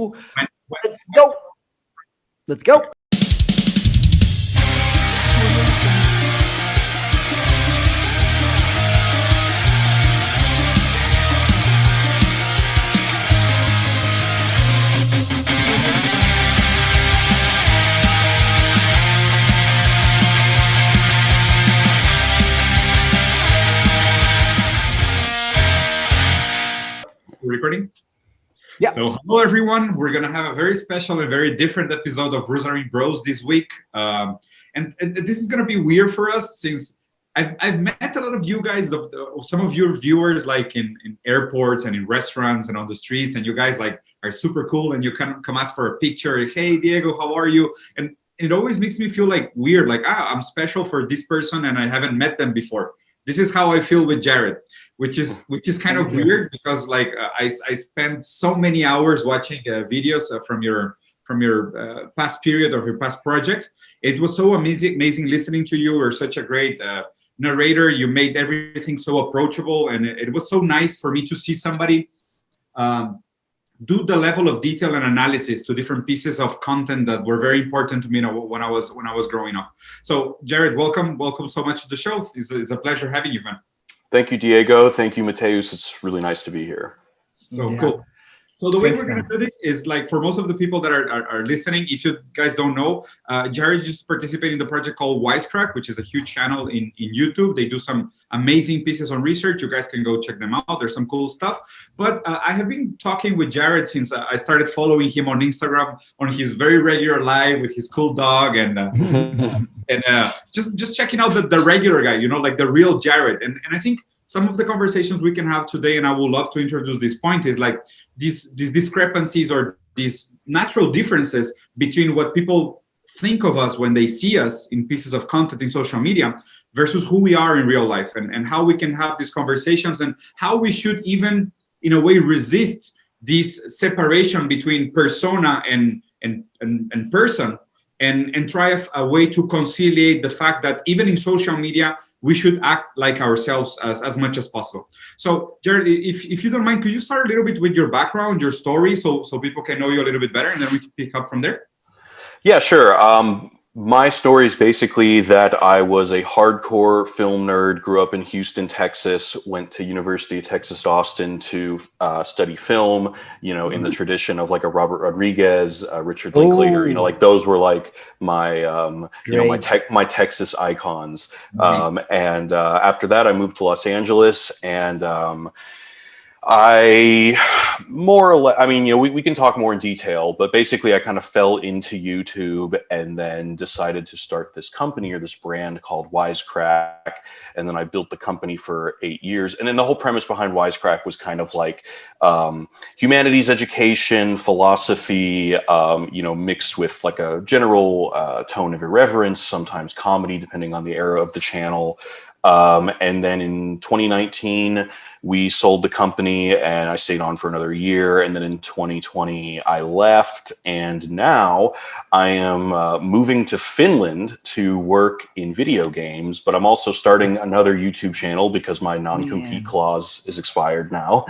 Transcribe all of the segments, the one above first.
Let's go. Let's go. Recording? Yeah. So hello everyone. We're gonna have a very special and very different episode of Ruzzarin Bros this week. And this is gonna be weird for us since I've met a lot of you guys, some of your viewers, like in airports and in restaurants and on the streets, and you guys like are super cool and you come ask for a picture. Hey Diego, how are you? And it always makes me feel like weird, like I'm special for this person and I haven't met them before. This is how I feel with Jared, which is kind of weird because like I spent so many hours watching videos from your past period of your past project. It was so amazing listening to you. You're such a great narrator. You made everything so approachable, and it was so nice for me to see somebody do the level of detail and analysis to different pieces of content that were very important to me when I was growing up. So Jared, welcome so much to the show. It's a pleasure having you, man. Thank you, Diego. Thank you, Mateus. It's really nice to be here. So cool. So the way we're going to do this is like for most of the people that are listening, if you guys don't know, Jared used to participate in the project called Wisecrack, which is a huge channel in YouTube. They do some amazing pieces on research. You guys can go check them out. There's some cool stuff. But I have been talking with Jared since I started following him on Instagram on his very regular live with his cool dog and just checking out the regular guy, you know, like the real Jared. And I think some of the conversations we can have today, and I would love to introduce this point, is like these discrepancies or these natural differences between what people think of us when they see us in pieces of content in social media versus who we are in real life, and how we can have these conversations and how we should even, in a way, resist this separation between persona and person and try a way to conciliate the fact that even in social media, we should act like ourselves as much as possible. So, Jared, if you don't mind, could you start a little bit with your background, your story, so people can know you a little bit better, and then we can pick up from there? Yeah, sure. My story is basically that I was a hardcore film nerd, grew up in Houston, Texas, went to University of Texas, Austin to study film, you know, in the tradition of like a Robert Rodriguez, Richard Linklater, you know, like those were like my, you know, my Texas icons. And after that, I moved to Los Angeles and I more or less, I mean, you know, we can talk more in detail, but basically I kind of fell into YouTube and then decided to start this company or this brand called Wisecrack. And then I built the company for 8 years. And then the whole premise behind Wisecrack was kind of like humanities education, philosophy, you know, mixed with like a general tone of irreverence, sometimes comedy, depending on the era of the channel. And then in 2019, we sold the company and I stayed on for another year. And then in 2020, I left. And now I am moving to Finland to work in video games, but I'm also starting another YouTube channel because my non-compete clause is expired now.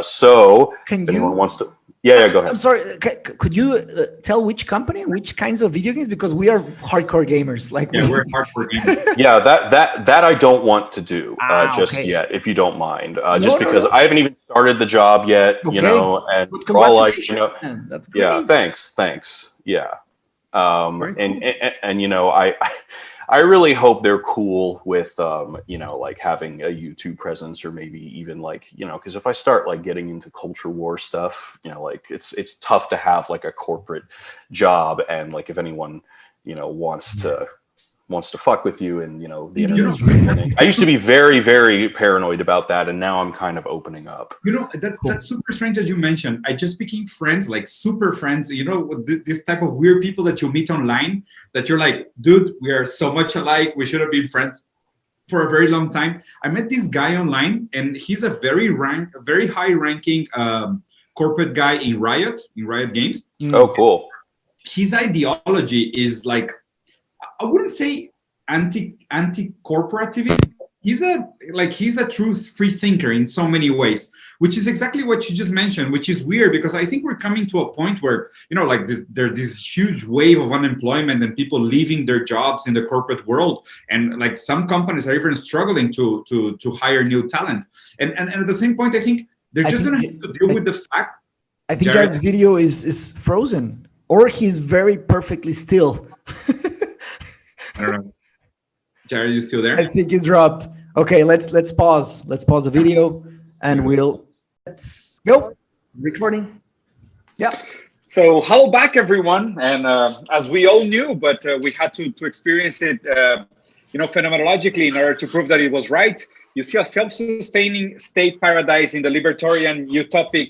So if anyone wants to... Yeah, go ahead. I'm sorry. Could you tell which company, which kinds of video games? Because we are hardcore gamers. Like we're hardcore gamers. Yeah, that I don't want to do just yet, if you don't mind. Because I haven't even started the job yet, you know, and we're all like, you know, that's great. Yeah, thanks. Yeah. And you know, I really hope they're cool with, you know, like having a YouTube presence or maybe even like, you know, because if I start like getting into culture war stuff, you know, like it's tough to have like a corporate job. And like if anyone, you know, wants to fuck with you and, you know, the internet. I used to be very, very paranoid about that. And now I'm kind of opening up. You know, that's super strange as you mentioned. I just became friends, like super friends, you know, this type of weird people that you meet online that you're like, dude, we are so much alike. We should have been friends for a very long time. I met this guy online and he's a very high ranking corporate guy in Riot Games. Oh, cool. His ideology is like, I wouldn't say anti-corporativist, he's a true free thinker in so many ways, which is exactly what you just mentioned, which is weird because I think we're coming to a point where, like there's this huge wave of unemployment and people leaving their jobs in the corporate world, and like some companies are even struggling to hire new talent, and at the same point I think they're just going to have to deal with the fact. I think Jared's video is frozen, or he's very perfectly still. I don't know. Jared, you still there? I think it dropped. Okay, let's pause. Let's pause the video, and let's go. Recording. Yeah. So hello back, everyone. And as we all knew, but we had to experience it, phenomenologically in order to prove that it was right. You see a self-sustaining state paradise in the libertarian utopic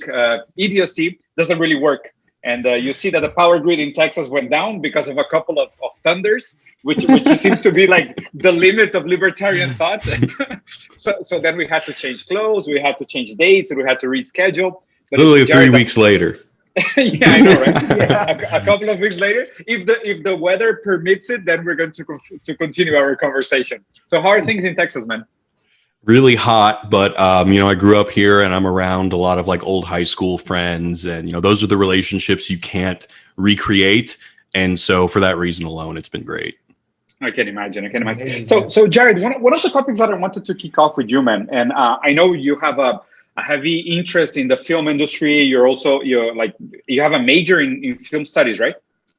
idiocy doesn't really work. And you see that the power grid in Texas went down because of a couple of thunders, which seems to be like the limit of libertarian thought. so then we had to change clothes, we had to change dates, and we had to reschedule. But literally 3 weeks later. Yeah, I know, right? Yeah. A couple of weeks later, if the weather permits it, then we're going to continue our conversation. So how are things in Texas, man? Really hot, but I grew up here and I'm around a lot of like old high school friends, and those are the relationships you can't recreate. And so for that reason alone, it's been great. I can imagine. So Jared, one of the topics that I wanted to kick off with you, man, and I know you have a heavy interest in the film industry. You have a major in film studies, right?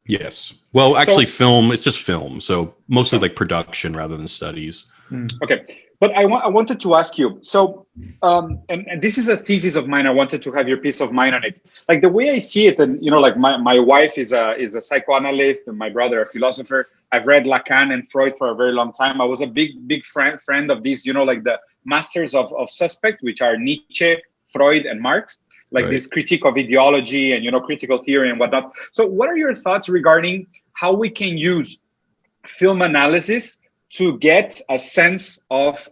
Yes. Well, actually, it's just film. So mostly like production rather than studies. Okay. But I wanted to ask you, so, and this is a thesis of mine. I wanted to have your piece of mind on it. Like the way I see it, and like my wife is a psychoanalyst, and my brother a philosopher. I've read Lacan and Freud for a very long time. I was a big friend of these, like the masters of suspect, which are Nietzsche, Freud, and Marx. Like this critique of ideology and critical theory and whatnot. So, what are your thoughts regarding how we can use film analysis to get a sense of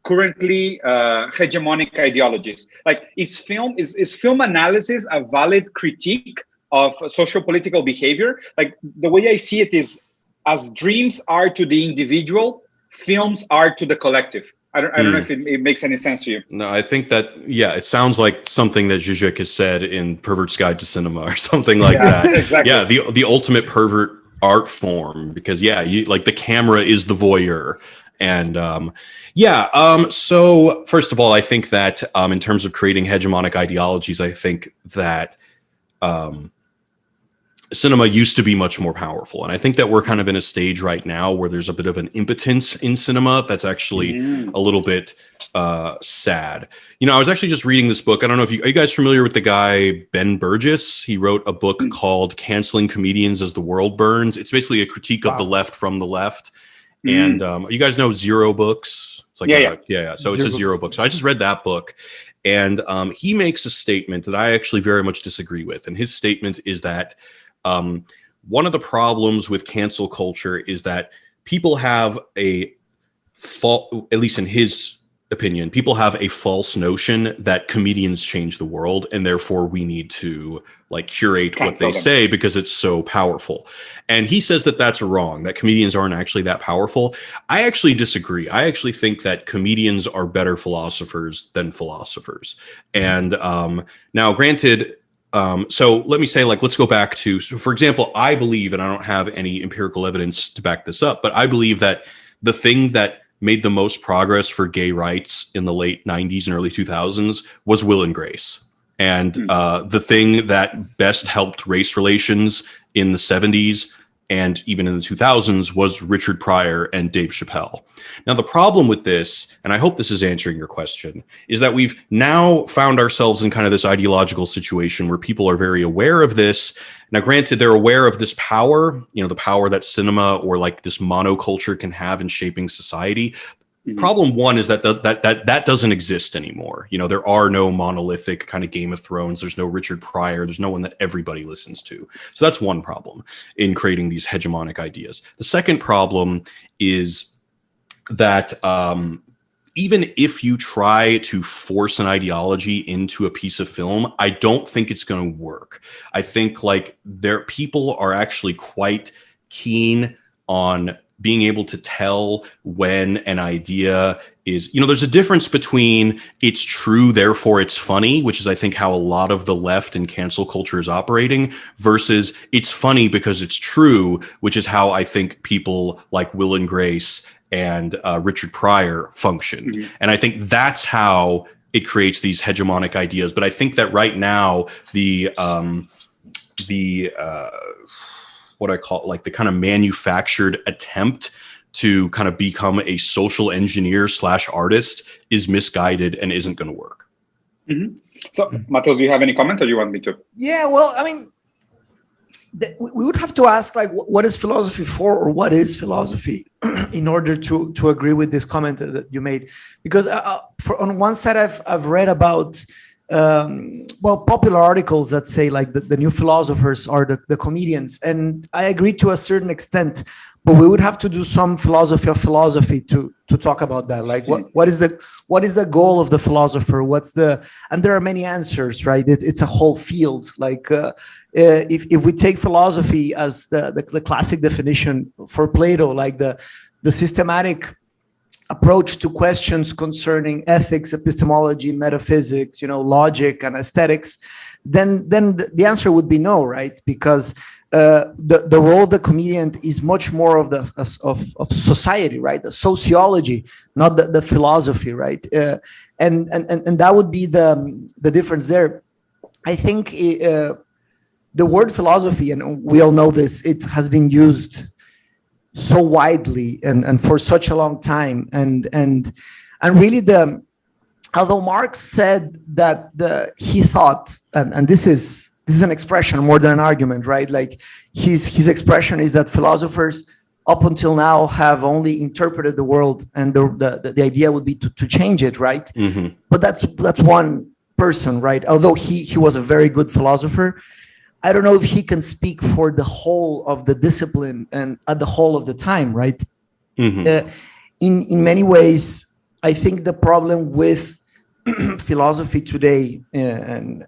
currently hegemonic ideologies? Like, is film analysis a valid critique of social political behavior? Like, the way I see it is, as dreams are to the individual, films are to the collective. I don't know if it makes any sense to you. No, I think that, it sounds like something that Zizek has said in Pervert's Guide to Cinema or something like that. Exactly. Yeah, the ultimate pervert art form, because you like the camera is the voyeur. And so first of all, I think that in terms of creating hegemonic ideologies, I think that cinema used to be much more powerful, and I think that we're kind of in a stage right now where there's a bit of an impotence in cinema that's actually a little bit sad. I was actually just reading this book. I don't know if are you guys familiar with the guy Ben Burgess? He wrote a book called Canceling Comedians as the World Burns. It's basically a critique of the left from the left. And you guys know Zero Books? It's like yeah. So it's a Zero book. So I just read that book, and he makes a statement that I actually very much disagree with. And his statement is that one of the problems with cancel culture is that people have at least in his opinion, people have a false notion that comedians change the world, and therefore we need to like curate what they say because it's so powerful. And he says that that's wrong, that comedians aren't actually that powerful. I actually disagree. I actually think that comedians are better philosophers than philosophers. And now granted, so let me say, let's go back to, for example, I believe, and I don't have any empirical evidence to back this up, but I believe that the thing that made the most progress for gay rights in the late 90s and early 2000s was Will and Grace. And the thing that best helped race relations in the 70s and even in the 2000s was Richard Pryor and Dave Chappelle. Now, the problem with this, and I hope this is answering your question, is that we've now found ourselves in kind of this ideological situation where people are very aware of this. Now, granted, they're aware of this power, the power that cinema or like this monoculture can have in shaping society. Problem one is that doesn't exist anymore. There are no monolithic kind of Game of Thrones. There's no Richard Pryor. There's no one that everybody listens to. So that's one problem in creating these hegemonic ideas. The second problem is that even if you try to force an ideology into a piece of film, I don't think it's going to work. I think people are actually quite keen on being able to tell when an idea is, there's a difference between it's true, therefore it's funny, which is, I think, how a lot of the left and cancel culture is operating, versus it's funny because it's true, which is how I think people like Will and Grace and Richard Pryor functioned. Mm-hmm. And I think that's how it creates these hegemonic ideas. But I think that right now, the what I call like the kind of manufactured attempt to kind of become a social engineer / artist is misguided and isn't going to work. Mm-hmm. So, Matheus, do you have any comment, or do you want me to? Yeah, well, I mean, we would have to ask, like, what is philosophy for, or what is philosophy, in order to agree with this comment that you made. Because on one side, I've read about popular articles that say like the new philosophers are the comedians, and I agree to a certain extent. But we would have to do some philosophy of philosophy to talk about that. Like, what is the goal of the philosopher? And there are many answers, right? It's a whole field. Like, if we take philosophy as the classic definition for Plato, like the systematic approach to questions concerning ethics, epistemology, metaphysics, logic, and aesthetics, then the answer would be no, right? Because the role of the comedian is much more of society, right? The sociology, not the philosophy, right? And that would be the difference there. I think the word philosophy, and we all know this, it has been used so widely and for such a long time, and really although Marx said that he thought, and this is an expression more than an argument, right? Like his expression is that philosophers up until now have only interpreted the world, and the idea would be to change it, right? Mm-hmm. But that's one person, right? Although he was a very good philosopher, I don't know if he can speak for the whole of the discipline and at the whole of the time, right? Mm-hmm. In many ways, I think the problem with philosophy today, and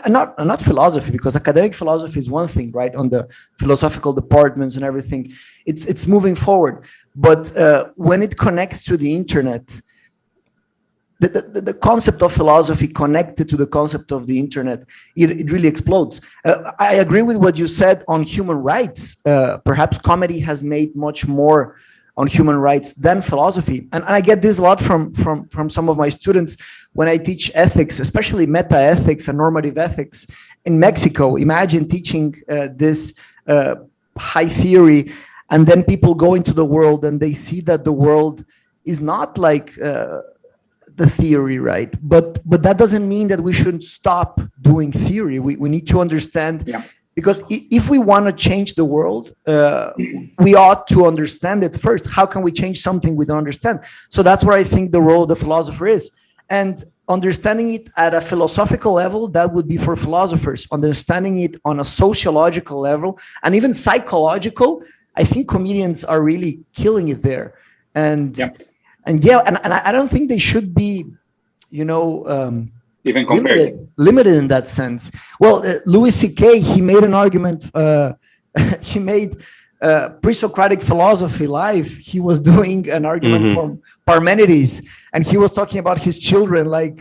not philosophy, because academic philosophy is one thing, right? On the philosophical departments and everything, it's moving forward. But when it connects to the internet, the concept of philosophy connected to the concept of the internet, it really explodes. I agree with what you said on human rights. Perhaps comedy has made much more on human rights than philosophy. And I get this a lot from some of my students when I teach ethics, especially meta-ethics and normative ethics in Mexico. Imagine teaching this high theory, and then people go into the world and they see that the world is not like the theory, right? But that doesn't mean that we shouldn't stop doing theory. We need to understand, because if we want to change the world, we ought to understand it first. How can we change something we don't understand? So that's where I think the role of the philosopher is. And understanding it at a philosophical level, that would be for philosophers. Understanding it on a sociological level and even psychological, I think comedians are really killing it there. And I don't think they should be, even compared, limited in that sense. Well, Louis C.K., he made an argument. He made pre-Socratic philosophy live. He was doing an argument from Parmenides, and he was talking about his children. Like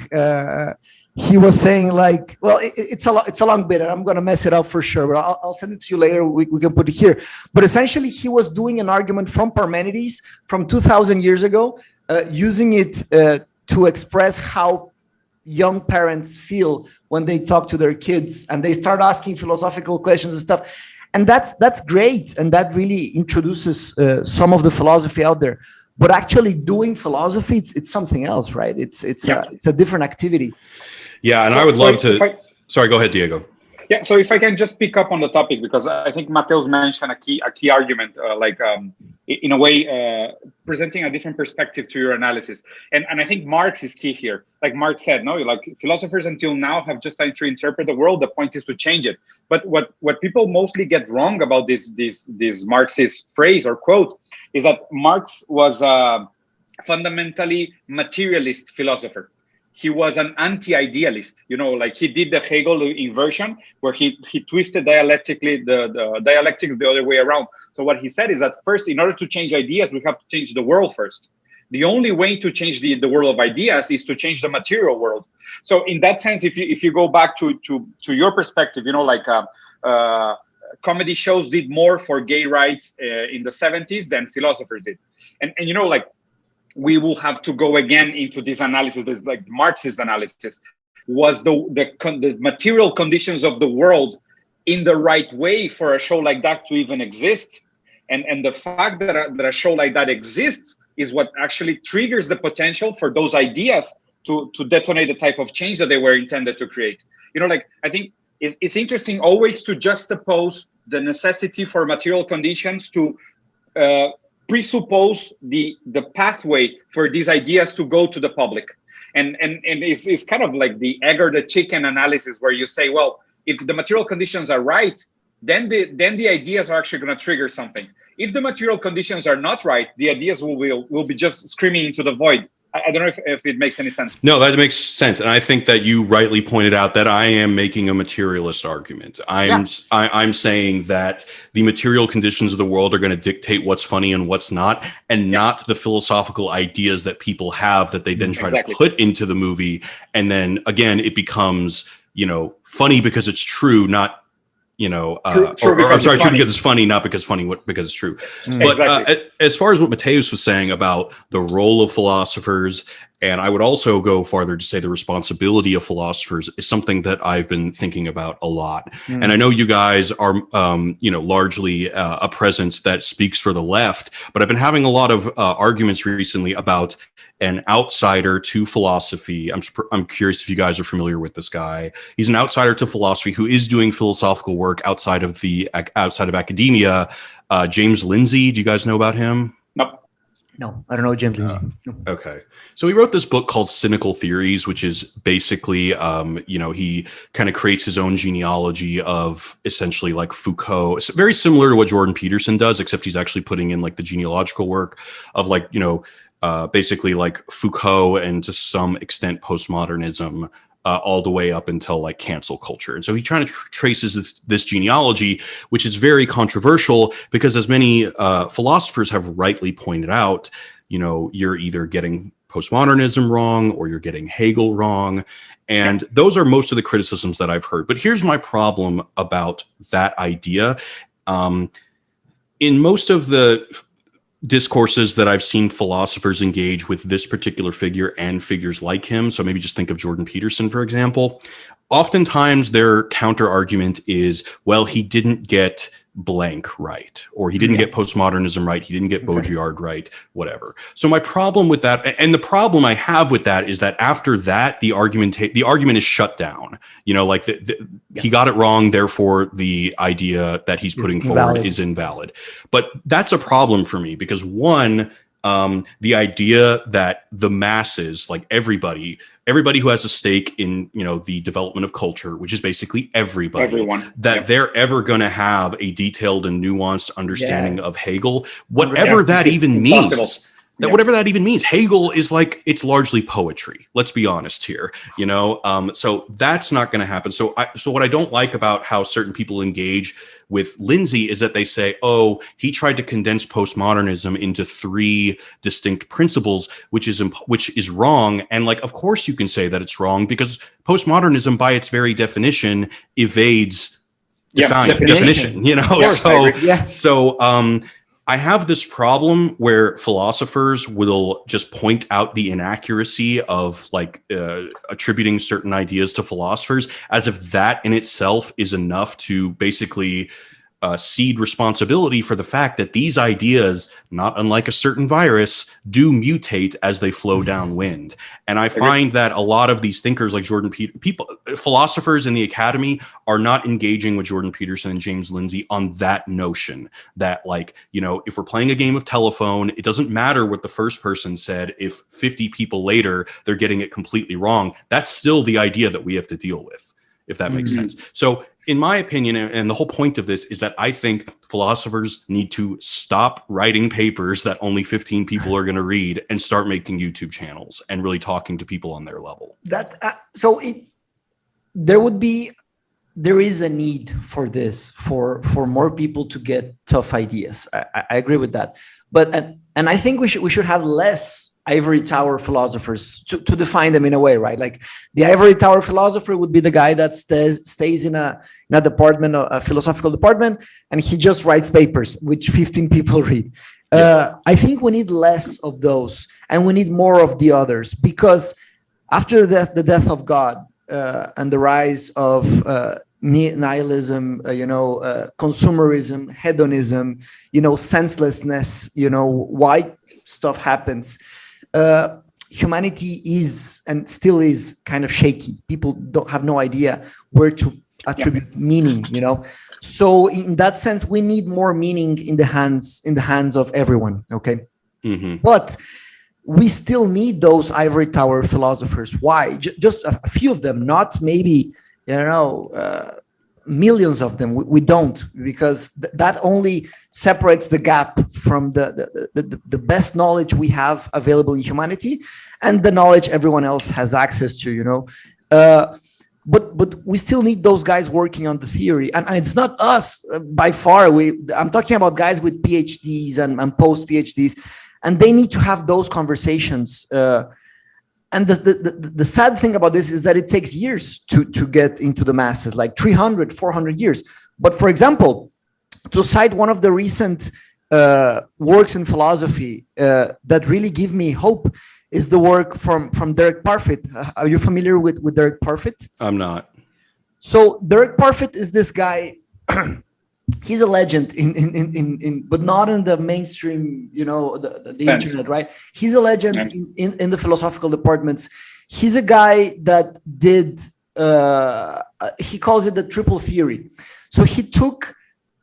he was saying, like, well, it's a long bit, and I'm going to mess it up for sure. But I'll send it to you later. We can put it here. But essentially, he was doing an argument from Parmenides from 2,000 years ago, using it to express how young parents feel when they talk to their kids and they start asking philosophical questions and stuff. And that's great, and that really introduces some of the philosophy out there. But actually doing philosophy, it's something else, right? It's a different activity. Yeah, and I would love to. Sorry, go ahead, Diego. Yeah, so if I can just pick up on the topic, because I think Matheus mentioned a key argument, in a way, presenting a different perspective to your analysis. And I think Marx is key here. Like Marx said, no, like philosophers until now have just tried to interpret the world. The point is to change it. But what people mostly get wrong about this Marxist phrase or quote is that Marx was a fundamentally materialist philosopher. He was an anti-idealist, like he did the Hegel inversion, where he twisted dialectically the dialectics the other way around. So what he said is that first, in order to change ideas, we have to change the world first. The only way to change the world of ideas is to change the material world. So in that sense, if you go back to your perspective, like comedy shows did more for gay rights in the 70s than philosophers did. And like, we will have to go again into this analysis, this like Marxist analysis. Was the material conditions of the world in the right way for a show like that to even exist? And the fact that a show like that exists is what actually triggers the potential for those ideas to detonate the type of change that they were intended to create. Like, I think it's interesting always to juxtapose the necessity for material conditions to presuppose the pathway for these ideas to go to the public. And it's kind of like the egg or the chicken analysis, where you say, well, if the material conditions are right, then the ideas are actually going to trigger something. If the material conditions are not right, the ideas will be just screaming into the void. I don't know if it makes any sense. No, that makes sense. And I think that you rightly pointed out that I am making a materialist argument. I'm saying that the material conditions of the world are going to dictate what's funny and what's not, and not the philosophical ideas that people have that they then try to put into the movie. And then again, it becomes, funny because it's true, not true because it's funny, not because it's true. But as far as what Mateus was saying about the role of philosophers, and I would also go farther to say the responsibility of philosophers, is something that I've been thinking about a lot. And I know you guys are, largely a presence that speaks for the left, but I've been having a lot of arguments recently about an outsider to philosophy. I'm curious if you guys are familiar with this guy. He's an outsider to philosophy who is doing philosophical work outside of academia. James Lindsay, do you guys know about him? No, I don't know James Lindsay. No. Okay. So he wrote this book called Cynical Theories, which is basically, he kind of creates his own genealogy of essentially like Foucault. It's very similar to what Jordan Peterson does, except he's actually putting in like the genealogical work of basically like Foucault and to some extent postmodernism, all the way up until like cancel culture. And so he kind of traces this genealogy, which is very controversial because, as many philosophers have rightly pointed out, you're either getting postmodernism wrong or you're getting Hegel wrong. And those are most of the criticisms that I've heard. But here's my problem about that idea. In most of the discourses that I've seen philosophers engage with this particular figure and figures like him, so maybe just think of Jordan Peterson, for example, oftentimes their counter argument is, well, he didn't get blank right, or he didn't get postmodernism right, he didn't get Baudrillard right, whatever. So my problem with that, and the problem I have with that, is that after that, the argument is shut down. He got it wrong, therefore the idea that he's putting forward is invalid. But that's a problem for me because, one, the idea that the masses, like everybody who has a stake in, the development of culture, which is basically everyone, they're ever going to have a detailed and nuanced understanding of Hegel, whatever that even means. Whatever that even means, Hegel is like, it's largely poetry. Let's be honest here, so that's not going to happen. So what I don't like about how certain people engage with Lindsay is that they say, oh, he tried to condense postmodernism into 3 distinct principles, which is wrong. And like, of course you can say that it's wrong because postmodernism by its very definition evades definition, I have this problem where philosophers will just point out the inaccuracy of attributing certain ideas to philosophers as if that in itself is enough to basically cede responsibility for the fact that these ideas, not unlike a certain virus, do mutate as they flow downwind. And I find that a lot of these thinkers like Jordan philosophers in the academy are not engaging with Jordan Peterson and James Lindsay on that notion that, if we're playing a game of telephone, it doesn't matter what the first person said. If 50 people later, they're getting it completely wrong, that's still the idea that we have to deal with, if that makes sense. So in my opinion, and the whole point of this is that I think philosophers need to stop writing papers that only 15 people are going to read and start making YouTube channels and really talking to people on their level. There would be there is a need for this, for more people to get tough ideas. I agree with that. But and I think we should have less ivory tower philosophers to define them in a way, right? Like the ivory tower philosopher would be the guy that stays in a department, a philosophical department, and he just writes papers which 15 people read. I think we need less of those, and we need more of the others, because after the death of God and the rise of nihilism, consumerism, hedonism, senselessness, why stuff happens. Humanity is and still is kind of shaky. People don't have no idea where to attribute meaning, So in that sense, we need more meaning in the hands of everyone. Okay. Mm-hmm. But we still need those ivory tower philosophers. Why? Just a few of them, not maybe, millions of them. We don't, because that only separates the gap from the best knowledge we have available in humanity and the knowledge everyone else has access to, But we still need those guys working on the theory, and it's not us by far. I'm talking about guys with PhDs and post PhDs, and they need to have those conversations. And the sad thing about this is that it takes years to get into the masses, like 300, 400 years. But for example, to cite one of the recent works in philosophy that really give me hope is the work from Derek Parfit. Are you familiar with Derek Parfit? I'm not. So Derek Parfit is this guy. He's a legend in but not in the mainstream, the internet, right? He's a legend in the philosophical departments. He's a guy that did, he calls it the triple theory. So he took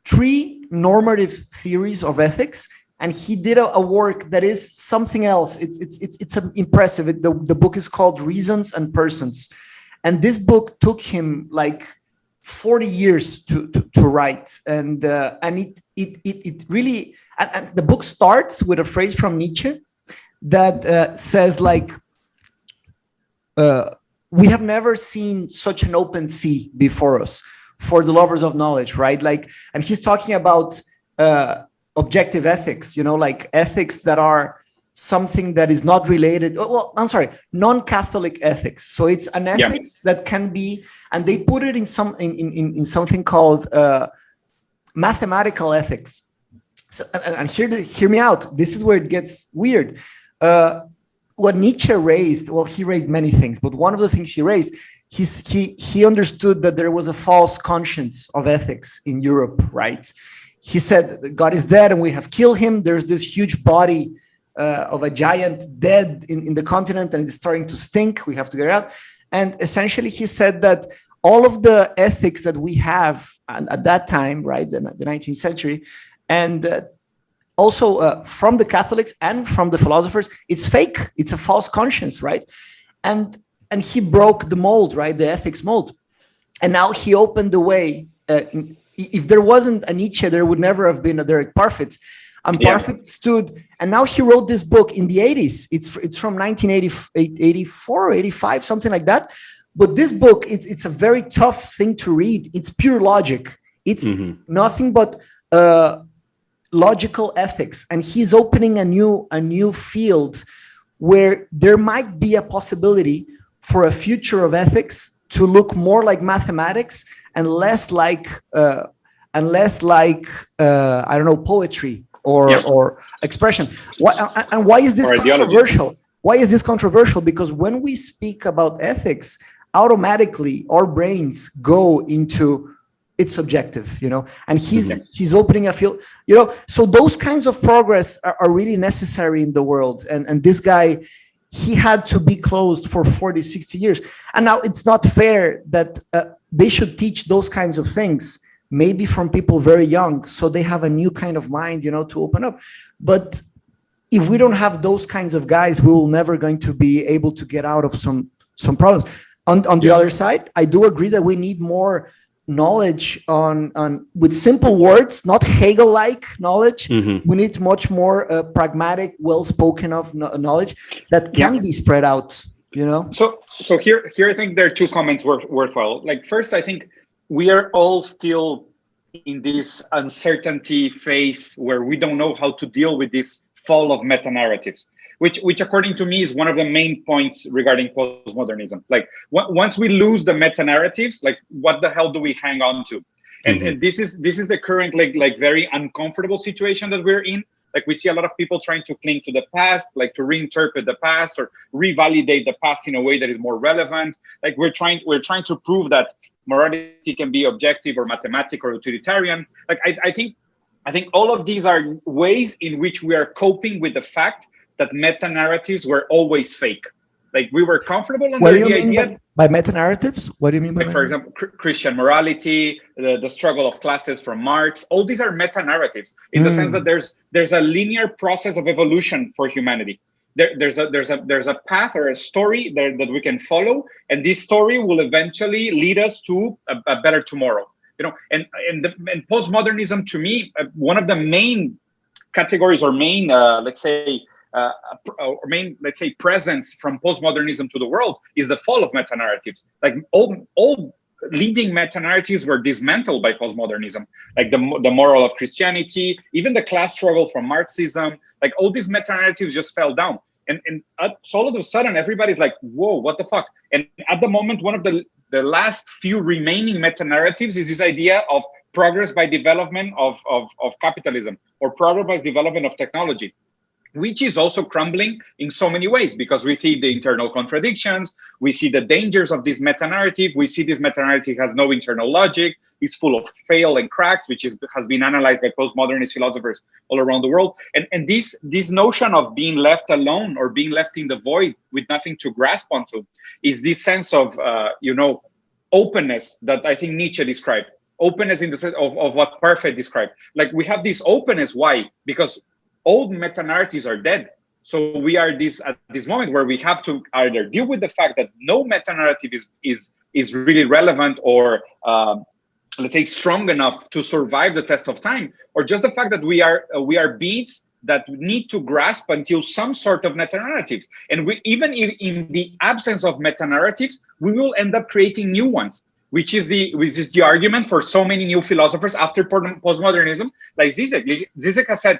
3 normative theories of ethics, and he did a work that is something else. It's impressive. The book is called Reasons and Persons. And this book took him like 40 years to write, and it really, and the book starts with a phrase from Nietzsche that says like, we have never seen such an open sea before us for the lovers of knowledge, right? Like, and he's talking about objective ethics, like ethics that are something that is not related. Well, I'm sorry, non-Catholic ethics. So it's an ethics that can be, and they put it in something called mathematical ethics. So, and hear me out. This is where it gets weird. What Nietzsche raised, well, he raised many things, but one of the things he raised, he understood that there was a false conscience of ethics in Europe, right? He said God is dead and we have killed him. There's this huge body of a giant dead in the continent, and it's starting to stink. We have to get it out. And essentially, he said that all of the ethics that we have at that time, right, the 19th century, and also from the Catholics and from the philosophers, it's fake. It's a false conscience, right? And he broke the mold, right, the ethics mold. And now he opened the way. If there wasn't a Nietzsche, there would never have been a Derek Parfit. And Parfit stood, and now he wrote this book in the 80s. It's from 1984, 85, something like that. But this book, it's a very tough thing to read. It's pure logic. It's nothing but logical ethics. And he's opening a new field where there might be a possibility for a future of ethics to look more like mathematics and less like I don't know, poetry or expression. Why is this controversial? Why is this controversial? Because when we speak about ethics, automatically our brains go into it's subjective, and he's opening a field, so those kinds of progress are really necessary in the world. And this guy, he had to be closed for 40, 60 years. And now it's not fair that they should teach those kinds of things, maybe from people very young, so they have a new kind of mind, to open up. But if we don't have those kinds of guys, we will never going to be able to get out of some problems. On the other side, I do agree that we need more knowledge on with simple words, not Hegel-like knowledge. We need much more pragmatic, well-spoken of knowledge that can be spread out. So here I think there are 2 comments worthwhile. Like, first, I think we are all still in this uncertainty phase where we don't know how to deal with this fall of meta-narratives, which according to me is one of the main points regarding postmodernism. Like once we lose the meta-narratives, like what the hell do we hang on to? And this is the current like very uncomfortable situation that we're in. Like we see a lot of people trying to cling to the past, like to reinterpret the past or revalidate the past in a way that is more relevant. Like we're trying to prove that morality can be objective or mathematical or utilitarian. Like I think all of these are ways in which we are coping with the fact that meta-narratives were always fake. Like we were comfortable under the idea by meta-narratives. What do you mean by like, for example, Christian morality, the struggle of classes from Marx? All these are meta-narratives in the sense that there's a linear process of evolution for humanity. There's a path or a story that we can follow, and this story will eventually lead us to a better tomorrow. You know, and postmodernism, to me, one of the main categories or main presence from postmodernism to the world is the fall of meta-narratives. Like all leading meta-narratives were dismantled by postmodernism, like the moral of Christianity, even the class struggle from Marxism. Like all these meta-narratives just fell down, and so all of a sudden everybody's like, whoa, what the fuck? And at the moment, one of the last few remaining meta-narratives is this idea of progress by development of capitalism, or progress by development of technology, which is also crumbling in so many ways, because we see the internal contradictions, we see the dangers of this meta-narrative, we see this meta-narrative has no internal logic, is full of fail and cracks, which has been analyzed by postmodernist philosophers all around the world. And this notion of being left alone or being left in the void with nothing to grasp onto is this sense of, openness that I think Nietzsche described. Openness in the sense of what Parfait described. Like we have this openness, why? Because old meta-narratives are dead. So we are at this moment where we have to either deal with the fact that no meta-narrative is really relevant or let's say strong enough to survive the test of time, or just the fact that we are beings that need to grasp until some sort of meta-narratives. And even in the absence of meta-narratives, we will end up creating new ones, which is the argument for so many new philosophers after postmodernism, like Zizek. Zizek has said,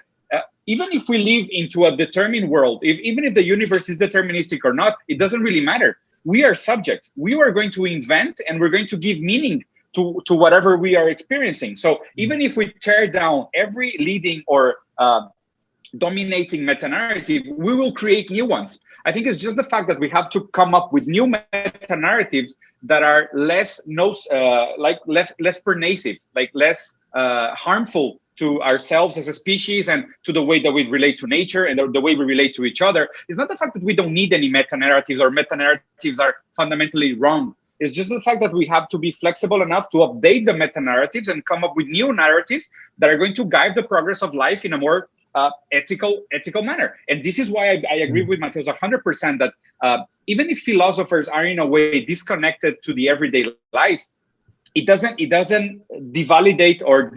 even if we live into a determined world, even if the universe is deterministic or not, it doesn't really matter. We are subjects. We are going to invent and we're going to give meaning to whatever we are experiencing. So even if we tear down every leading or dominating meta-narrative, we will create new ones. I think it's just the fact that we have to come up with new meta-narratives that are less pervasive, like less harmful to ourselves as a species and to the way that we relate to nature and the way we relate to each other. It's not the fact that we don't need any meta-narratives or meta-narratives are fundamentally wrong. It's just the fact that we have to be flexible enough to update the meta-narratives and come up with new narratives that are going to guide the progress of life in a more ethical manner. And this is why I agree with Mateus 100% that even if philosophers are in a way disconnected to the everyday life, it doesn't devalidate or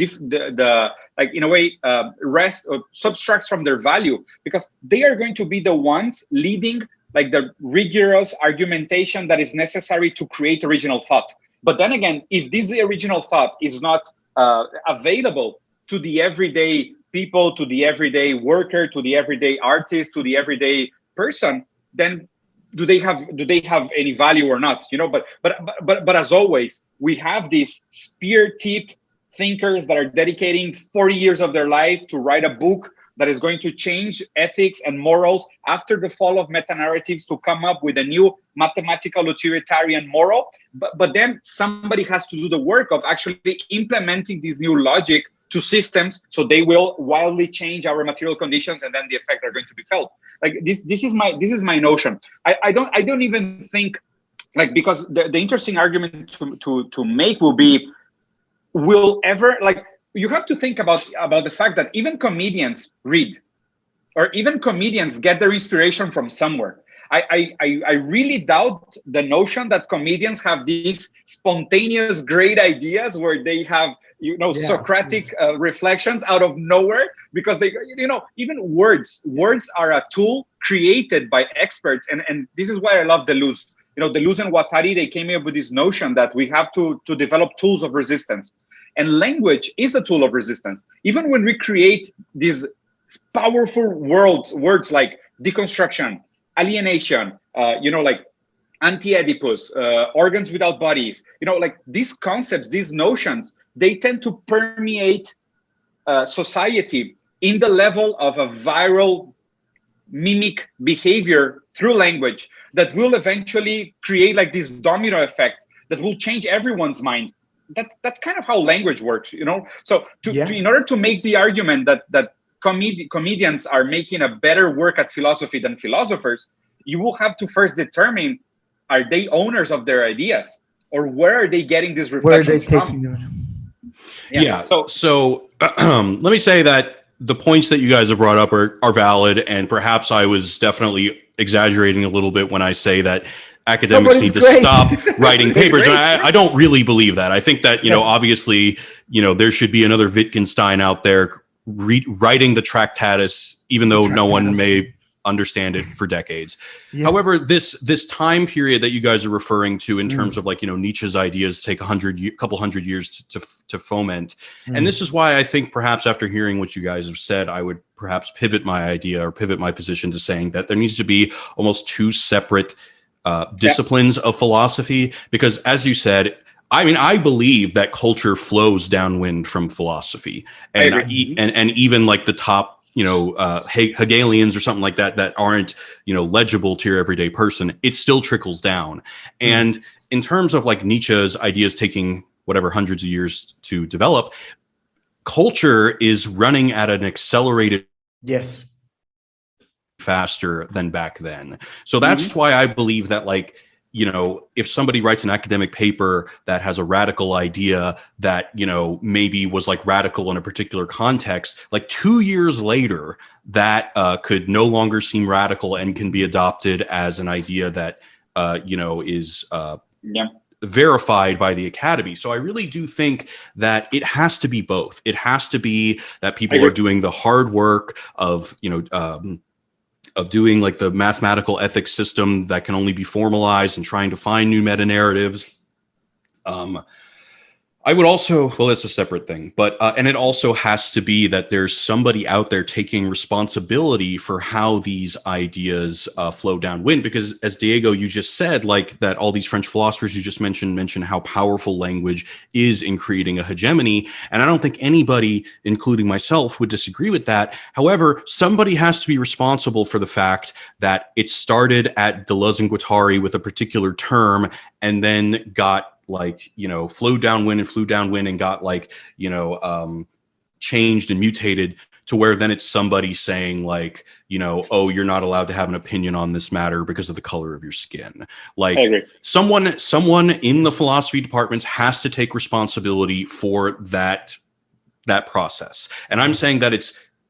in a way rest or subtracts from their value, because they are going to be the ones leading like the rigorous argumentation that is necessary to create original thought. But then again, if this original thought is not available to the everyday people, to the everyday worker, to the everyday artist, to the everyday person, then do they have any value or not? You know, but as always, we have these spear tip thinkers that are dedicating 40 years of their life to write a book that is going to change ethics and morals after the fall of meta-narratives, to come up with a new mathematical utilitarian moral. But then somebody has to do the work of actually implementing this new logic to systems, so they will wildly change our material conditions, and then the effects are going to be felt. Like this is my notion. I don't even think, like, because the interesting argument to make will be, will ever, like, you have to think about the fact that even comedians read, or even comedians get their inspiration from somewhere. I really doubt the notion that comedians have these spontaneous great ideas where they have, Socratic reflections out of nowhere, because they, even words are a tool created by experts. And this is why I love Deleuze. Deleuze and Guattari, they came up with this notion that we have to develop tools of resistance. And language is a tool of resistance. Even when we create these powerful words like deconstruction, alienation, like anti-Oedipus, organs without bodies, like these concepts, these notions, they tend to permeate society in the level of a viral mimic behavior through language that will eventually create like this domino effect that will change everyone's mind. That's kind of how language works, So in order to make the argument that comedians are making a better work at philosophy than philosophers, you will have to first determine, are they owners of their ideas, or where are they getting these reflections from? Yeah. So let me say that the points that you guys have brought up are valid, and perhaps I was definitely exaggerating a little bit when I say that academics need to stop writing papers. And I don't really believe that. I think that, obviously, there should be another Wittgenstein out there writing the Tractatus, even though no one may understand it for decades. However, this time period that you guys are referring to in terms of Nietzsche's ideas take a couple hundred years to foment. And this is why I think perhaps after hearing what you guys have said, I would perhaps pivot my idea or pivot my position to saying that there needs to be almost two separate disciplines of philosophy, because as you said, I believe that culture flows downwind from philosophy, and even like the top Hegelians or something like that aren't legible to your everyday person, it still trickles down. And in terms of like Nietzsche's ideas taking whatever hundreds of years to develop, culture is running at an accelerated faster than back then. So that's why I believe that if somebody writes an academic paper that has a radical idea that, maybe was like radical in a particular context, like 2 years later, that could no longer seem radical and can be adopted as an idea that, is verified by the academy. So I really do think that it has to be both. It has to be that people are doing the hard work of, of doing like the mathematical ethics system that can only be formalized and trying to find new meta narratives. I would also, well, that's a separate thing, but, and it also has to be that there's somebody out there taking responsibility for how these ideas flow downwind, because as Diego, you just said, like that all these French philosophers you just mention how powerful language is in creating a hegemony. And I don't think anybody, including myself, would disagree with that. However, somebody has to be responsible for the fact that it started at Deleuze and Guattari with a particular term and then got flew downwind and got changed and mutated to where then it's somebody saying oh, you're not allowed to have an opinion on this matter because of the color of your skin. Someone in the philosophy departments has to take responsibility for that process. And I'm saying that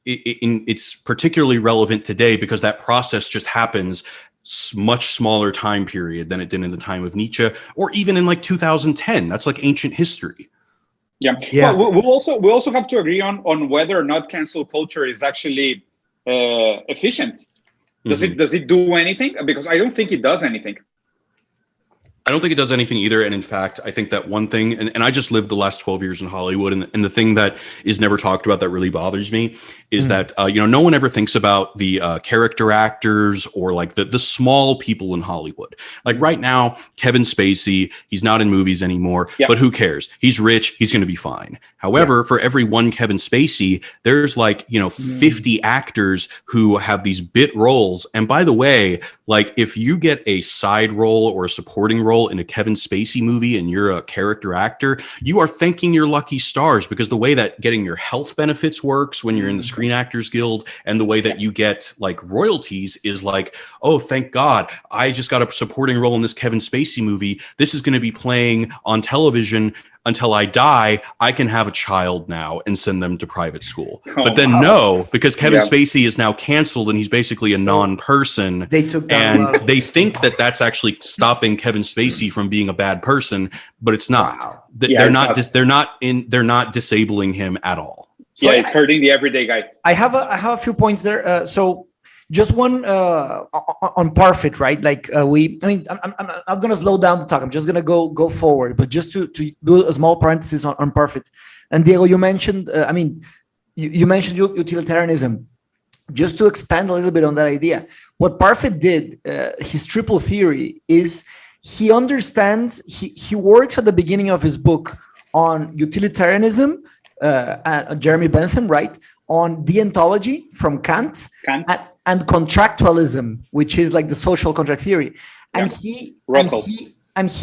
it's particularly relevant today because that process just happens much smaller time period than it did in the time of Nietzsche, or even in 2010. That's like ancient history. Well, we also have to agree on whether or not cancel culture is actually efficient. Does it do anything? Because I don't think it does anything. I don't think it does anything either. And in fact, I think that one thing, and I just lived the last 12 years in Hollywood, and the thing that is never talked about that really bothers me is that, no one ever thinks about the character actors or the small people in Hollywood. Right now, Kevin Spacey, he's not in movies anymore, but who cares? He's rich. He's going to be fine. However, for every one Kevin Spacey, there's 50 actors who have these bit roles. And by the way, if you get a side role or a supporting role in a Kevin Spacey movie and you're a character actor, you are thanking your lucky stars, because the way that getting your health benefits works when you're in the Screen Actors Guild and the way that you get royalties is oh, thank God, I just got a supporting role in this Kevin Spacey movie. This is going to be playing on television until I die. I can have a child now and send them to private school. But then no, because Kevin Spacey is now canceled and he's basically a non-person. They think that that's actually stopping Kevin Spacey from being a bad person, but it's not. They're not disabling him at all. So it's hurting the everyday guy. I have a few points there. So Just one on Parfit, right? Like I'm going to slow down the talk. I'm just going to go forward, but just to do a small parenthesis on Parfit. And Diego, you mentioned, you mentioned utilitarianism. Just to expand a little bit on that idea, what Parfit did, his triple theory, is he understands, he works at the beginning of his book on utilitarianism, Jeremy Bentham, right? On deontology from Kant. And contractualism, which is like the social contract theory. And he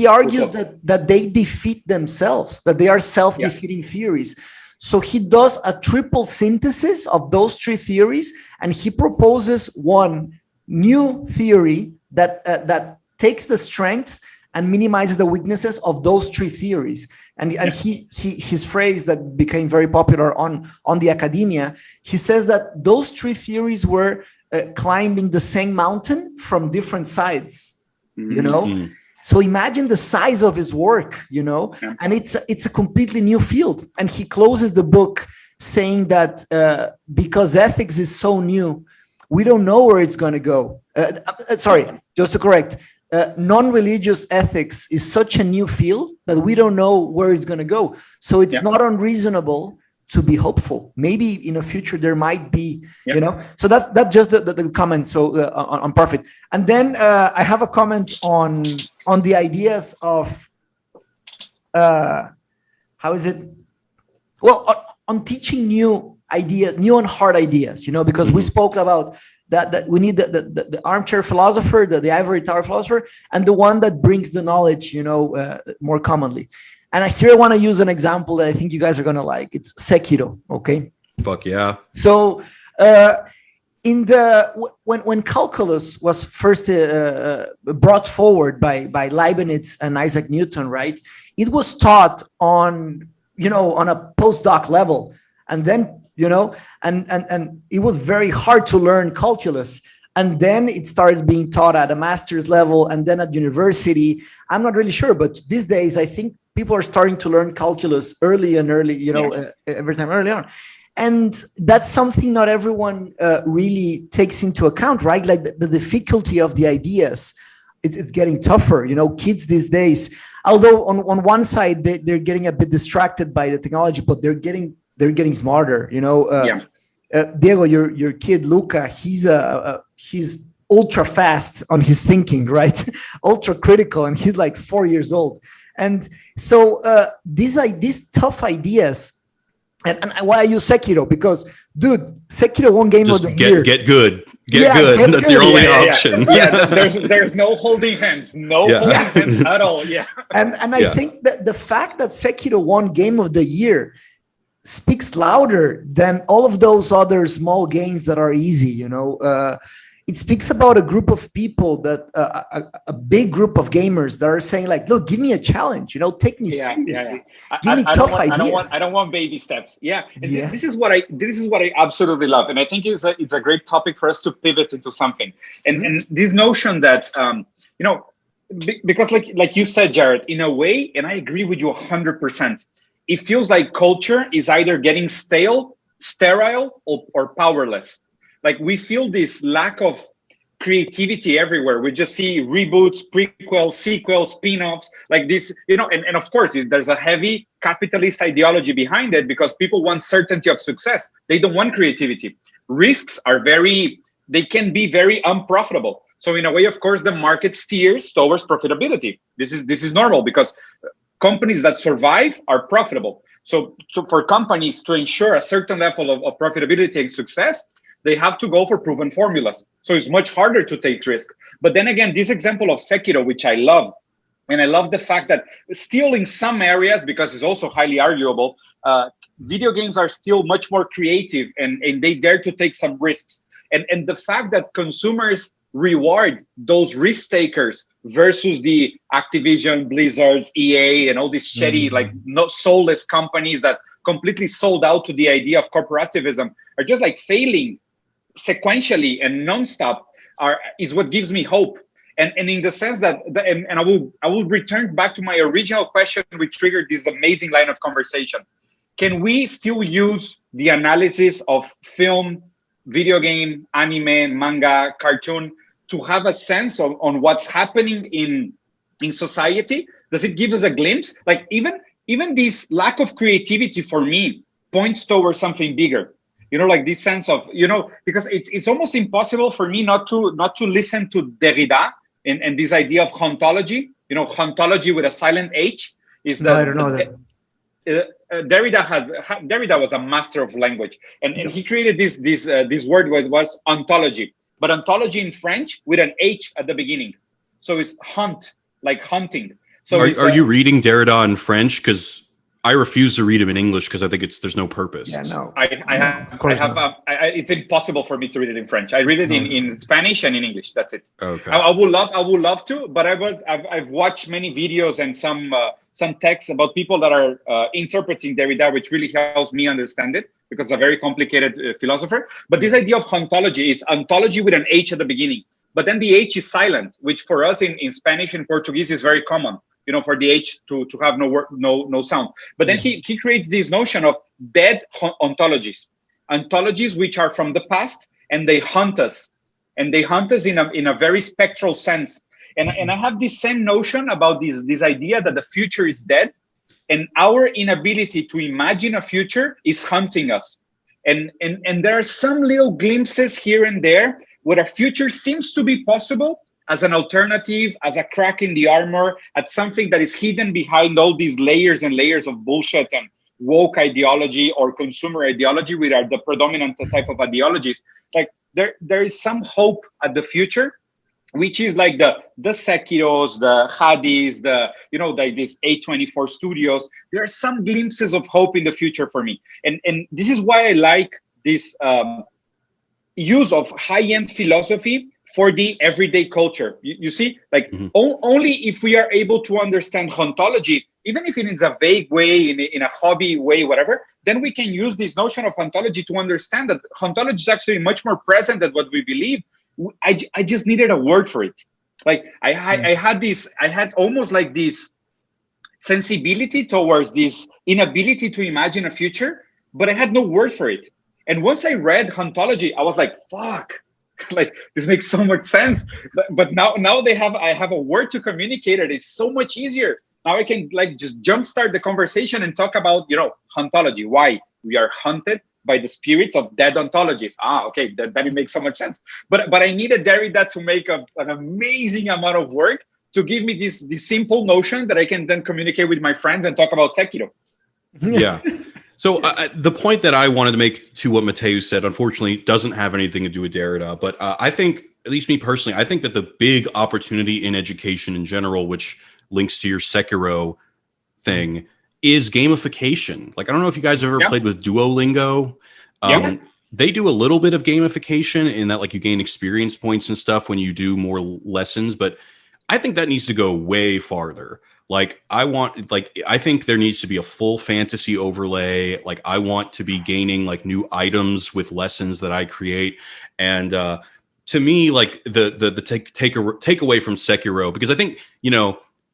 argues that they defeat themselves, that they are self-defeating theories. So he does a triple synthesis of those three theories, and he proposes one new theory that takes the strengths and minimizes the weaknesses of those three theories. And his phrase that became very popular on the academia, he says that those three theories were climbing the same mountain from different sides, you know? Mm-hmm. So imagine the size of his work, you know, and it's a completely new field. And he closes the book saying that because ethics is so new, we don't know where it's going to go. Sorry, just to correct, non-religious ethics is such a new field that we don't know where it's going to go. So it's not unreasonable to be hopeful. Maybe in the future there might be, you know. So that's just the comment. So on Parfit, and then I have a comment on the ideas of how is it? Well, on teaching new ideas, new and hard ideas, you know, because we spoke about that we need the armchair philosopher, the ivory tower philosopher, and the one that brings the knowledge, you know, more commonly. And here I want to use an example that I think you guys are going to like. It's Sekiro, okay? Fuck yeah. So when calculus was first brought forward by Leibniz and Isaac Newton, right? It was taught on, you know, on a postdoc level. And then, you know, and it was very hard to learn calculus. And then it started being taught at a master's level and then at university. I'm not really sure, but these days, I think people are starting to learn calculus early, you know, every time early on. And that's something not everyone really takes into account, right? Like the difficulty of the ideas, it's getting tougher. You know, kids these days, although on one side, they're getting a bit distracted by the technology, but they're getting smarter, you know. Diego, your kid, Luca, he's ultra fast on his thinking, right? Ultra critical, and he's like 4 years old. And so these tough ideas, and why I use Sekiro, because, dude, Sekiro won game of the year. Get good. Get good. That's your only option. There's no holding hands. Holding hands at all. Yeah. And I think that the fact that Sekiro won game of the year speaks louder than all of those other small games that are easy, you know. It speaks about a group of people that a big group of gamers that are saying like, look, give me a challenge, you know, take me seriously. Give me tough ideas. I don't want baby steps. This is what I absolutely love. And I think it's a great topic for us to pivot into something. And this notion that, you know, because like you said, Jared, in a way, and I agree with you 100%, it feels like culture is either getting stale, sterile, or powerless. Like we feel this lack of creativity everywhere. We just see reboots, prequels, sequels, spin-offs, like this, you know, and of course there's a heavy capitalist ideology behind it because people want certainty of success. They don't want creativity. Risks are they can be very unprofitable. So in a way, of course, the market steers towards profitability. This is normal because companies that survive are profitable. So for companies to ensure a certain level of profitability and success, they have to go for proven formulas. So it's much harder to take risk. But then again, this example of Sekiro, which I love, and I love the fact that still in some areas, because it's also highly arguable, video games are still much more creative and they dare to take some risks. And the fact that consumers reward those risk takers versus the Activision, Blizzards, EA, and all these shitty, like not soulless companies that completely sold out to the idea of corporativism are just like failing sequentially and nonstop is what gives me hope. And in the sense that, and I will return back to my original question, which triggered this amazing line of conversation. Can we still use the analysis of film, video game, anime, manga, cartoon, to have a sense on what's happening in society? Does it give us a glimpse? Like even this lack of creativity for me points towards something bigger. You know, like this sense of, you know, because it's almost impossible for me not to listen to Derrida and this idea of ontology. You know, ontology with a silent H is No, I don't know that. Derrida was a master of language, and he created this word where it was ontology, but ontology in French with an H at the beginning, so it's hunt, like hunting. So are you reading Derrida in French? Because I refuse to read him in English because I think there's no purpose. Yeah, no. It's impossible for me to read it in French. I read it in Spanish and in English. That's it. Okay. I would love to, but I've watched many videos and some texts about people that are interpreting Derrida, which really helps me understand it because it's a very complicated philosopher. But this idea of ontology is ontology with an H at the beginning, but then the H is silent, which for us in Spanish and Portuguese is very common. You know, for the H to have no sound. But then he creates this notion of dead ontologies which are from the past, and they hunt us, in a very spectral sense. And I have this same notion about this idea that the future is dead, and our inability to imagine a future is hunting us. And there are some little glimpses here and there where a future seems to be possible, as an alternative, as a crack in the armor, at something that is hidden behind all these layers and layers of bullshit and woke ideology or consumer ideology, which are the predominant type of ideologies. Like there is some hope at the future, which is like the Sekiros, the Hadis, like these A24 studios. There are some glimpses of hope in the future for me. And this is why I like this use of high-end philosophy for the everyday culture. You see, like only if we are able to understand ontology, even if it is a vague way, in a hobby way, whatever, then we can use this notion of ontology to understand that ontology is actually much more present than what we believe. I just needed a word for it. Like I had almost like this sensibility towards this inability to imagine a future, but I had no word for it. And once I read ontology, I was like, fuck. Like this makes so much sense, but now I have a word to communicate it. It's so much easier now. I can like just jumpstart the conversation and talk about ontology. Why we are hunted by the spirits of dead ontologies. Okay, that it makes so much sense. But I needed Derrida to make an amazing amount of work to give me this simple notion that I can then communicate with my friends and talk about Sekiro. Yeah. So the point that I wanted to make to what Mateo said, unfortunately, doesn't have anything to do with Derrida. But I think, at least me personally, I think that the big opportunity in education in general, which links to your Sekiro thing, is gamification. Like, I don't know if you guys have ever played with Duolingo. They do a little bit of gamification in that, like, you gain experience points and stuff when you do more lessons. But I think that needs to go way farther. Like, I think there needs to be a full fantasy overlay. Like, I want to be gaining like new items with lessons that I create. And to me, like the take away from Sekiro, because I think,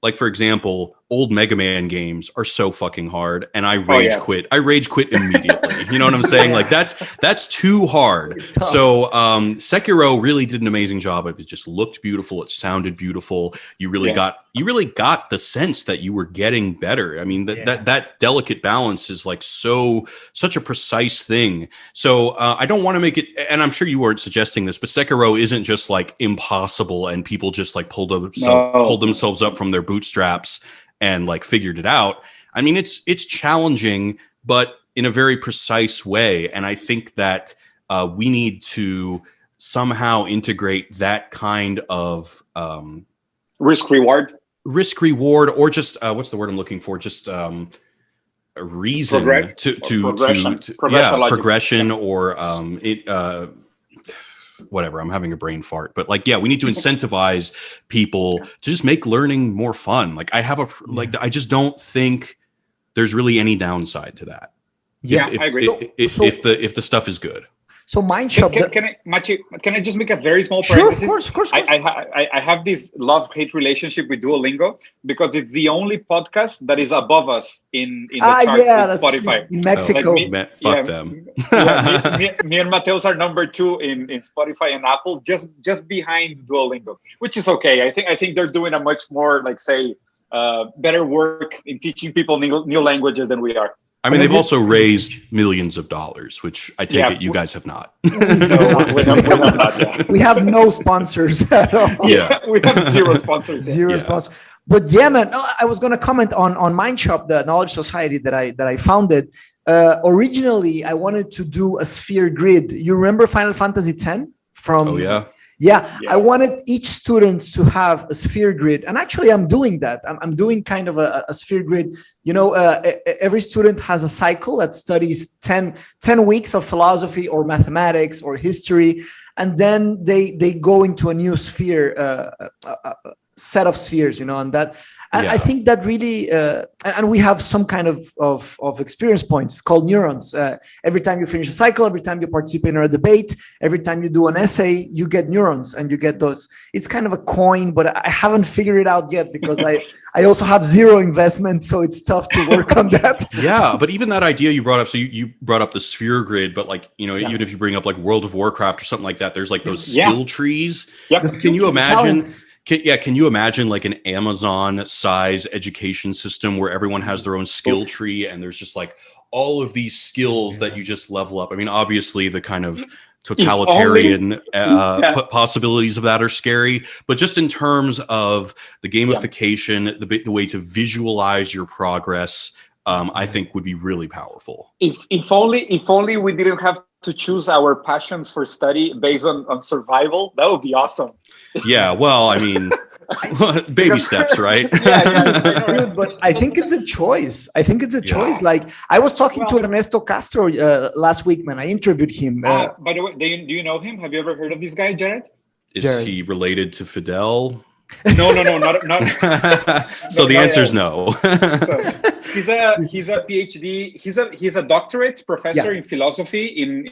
like, for example, old Mega Man games are so fucking hard, and I rage quit. I rage quit immediately. You know what I'm saying? Like, that's too hard. So Sekiro really did an amazing job of it. Just looked beautiful. It sounded beautiful. You really got the sense that you were getting better. I mean, that delicate balance is like such a precise thing. So I don't want to make it, and I'm sure you weren't suggesting this, but Sekiro isn't just like impossible and people just like pulled themselves up from their bootstraps and like figured it out. I mean, it's challenging, but in a very precise way. And I think that we need to somehow integrate that kind of risk reward, or just what's the word I'm looking for? Just a reason progression or whatever. I'm having a brain fart, but like, we need to incentivize people to just make learning more fun. Like, I just don't think there's really any downside to that. I agree. If the stuff is good. So mind Can, shop. Machi, can I just make a very small Sure, parenthesis? of course. I have this love-hate relationship with Duolingo because it's the only podcast that is above us in the charts in that's Spotify. in Mexico. Fuck them. Me and Mateos are number 2 in Spotify and Apple, just behind Duolingo, which is okay. I think they're doing a much more, like, say, better work in teaching people new languages than we are. I mean, they've also raised millions of dollars, which I take it you guys have not. No, we have no sponsors at all. Yeah. We have zero sponsors. Zero sponsors. But yeah, man, I was going to comment on Mindshop, the knowledge society that I founded. Originally, I wanted to do a sphere grid. You remember Final Fantasy X? Oh, yeah. Yeah, I wanted each student to have a sphere grid. And actually, I'm doing that. I'm doing kind of a sphere grid. You know, every student has a cycle that studies 10 weeks of philosophy or mathematics or history. And then they go into a new sphere, set of spheres, you know, and that. I think that really, and we have some kind of experience points called neurons. Every time you finish a cycle, every time you participate in a debate, every time you do an essay, you get neurons and you get those. It's kind of a coin, but I haven't figured it out yet because I also have zero investment, so it's tough to work on that. Yeah, but even that idea you brought up, so you brought up the sphere grid, but like, you know, even if you bring up like World of Warcraft or something like that, there's like those skill trees. Yep. Can you imagine? Can you imagine like an Amazon size education system where everyone has their own skill tree and there's just like all of these skills that you just level up? I mean, obviously the kind of totalitarian possibilities of that are scary, but just in terms of the gamification, the way to visualize your progress, I think would be really powerful. If only we didn't have to choose our passions for study based on survival, that would be awesome. Yeah, well, I mean, baby steps, right? But I think it's a choice. Like I was talking to Ernesto Castro last week, man. I interviewed him. By the way, do you know him? Have you ever heard of this guy, Jared? Is he related to Fidel? No, not. So the answer is no. He's a PhD. He's a doctorate professor in philosophy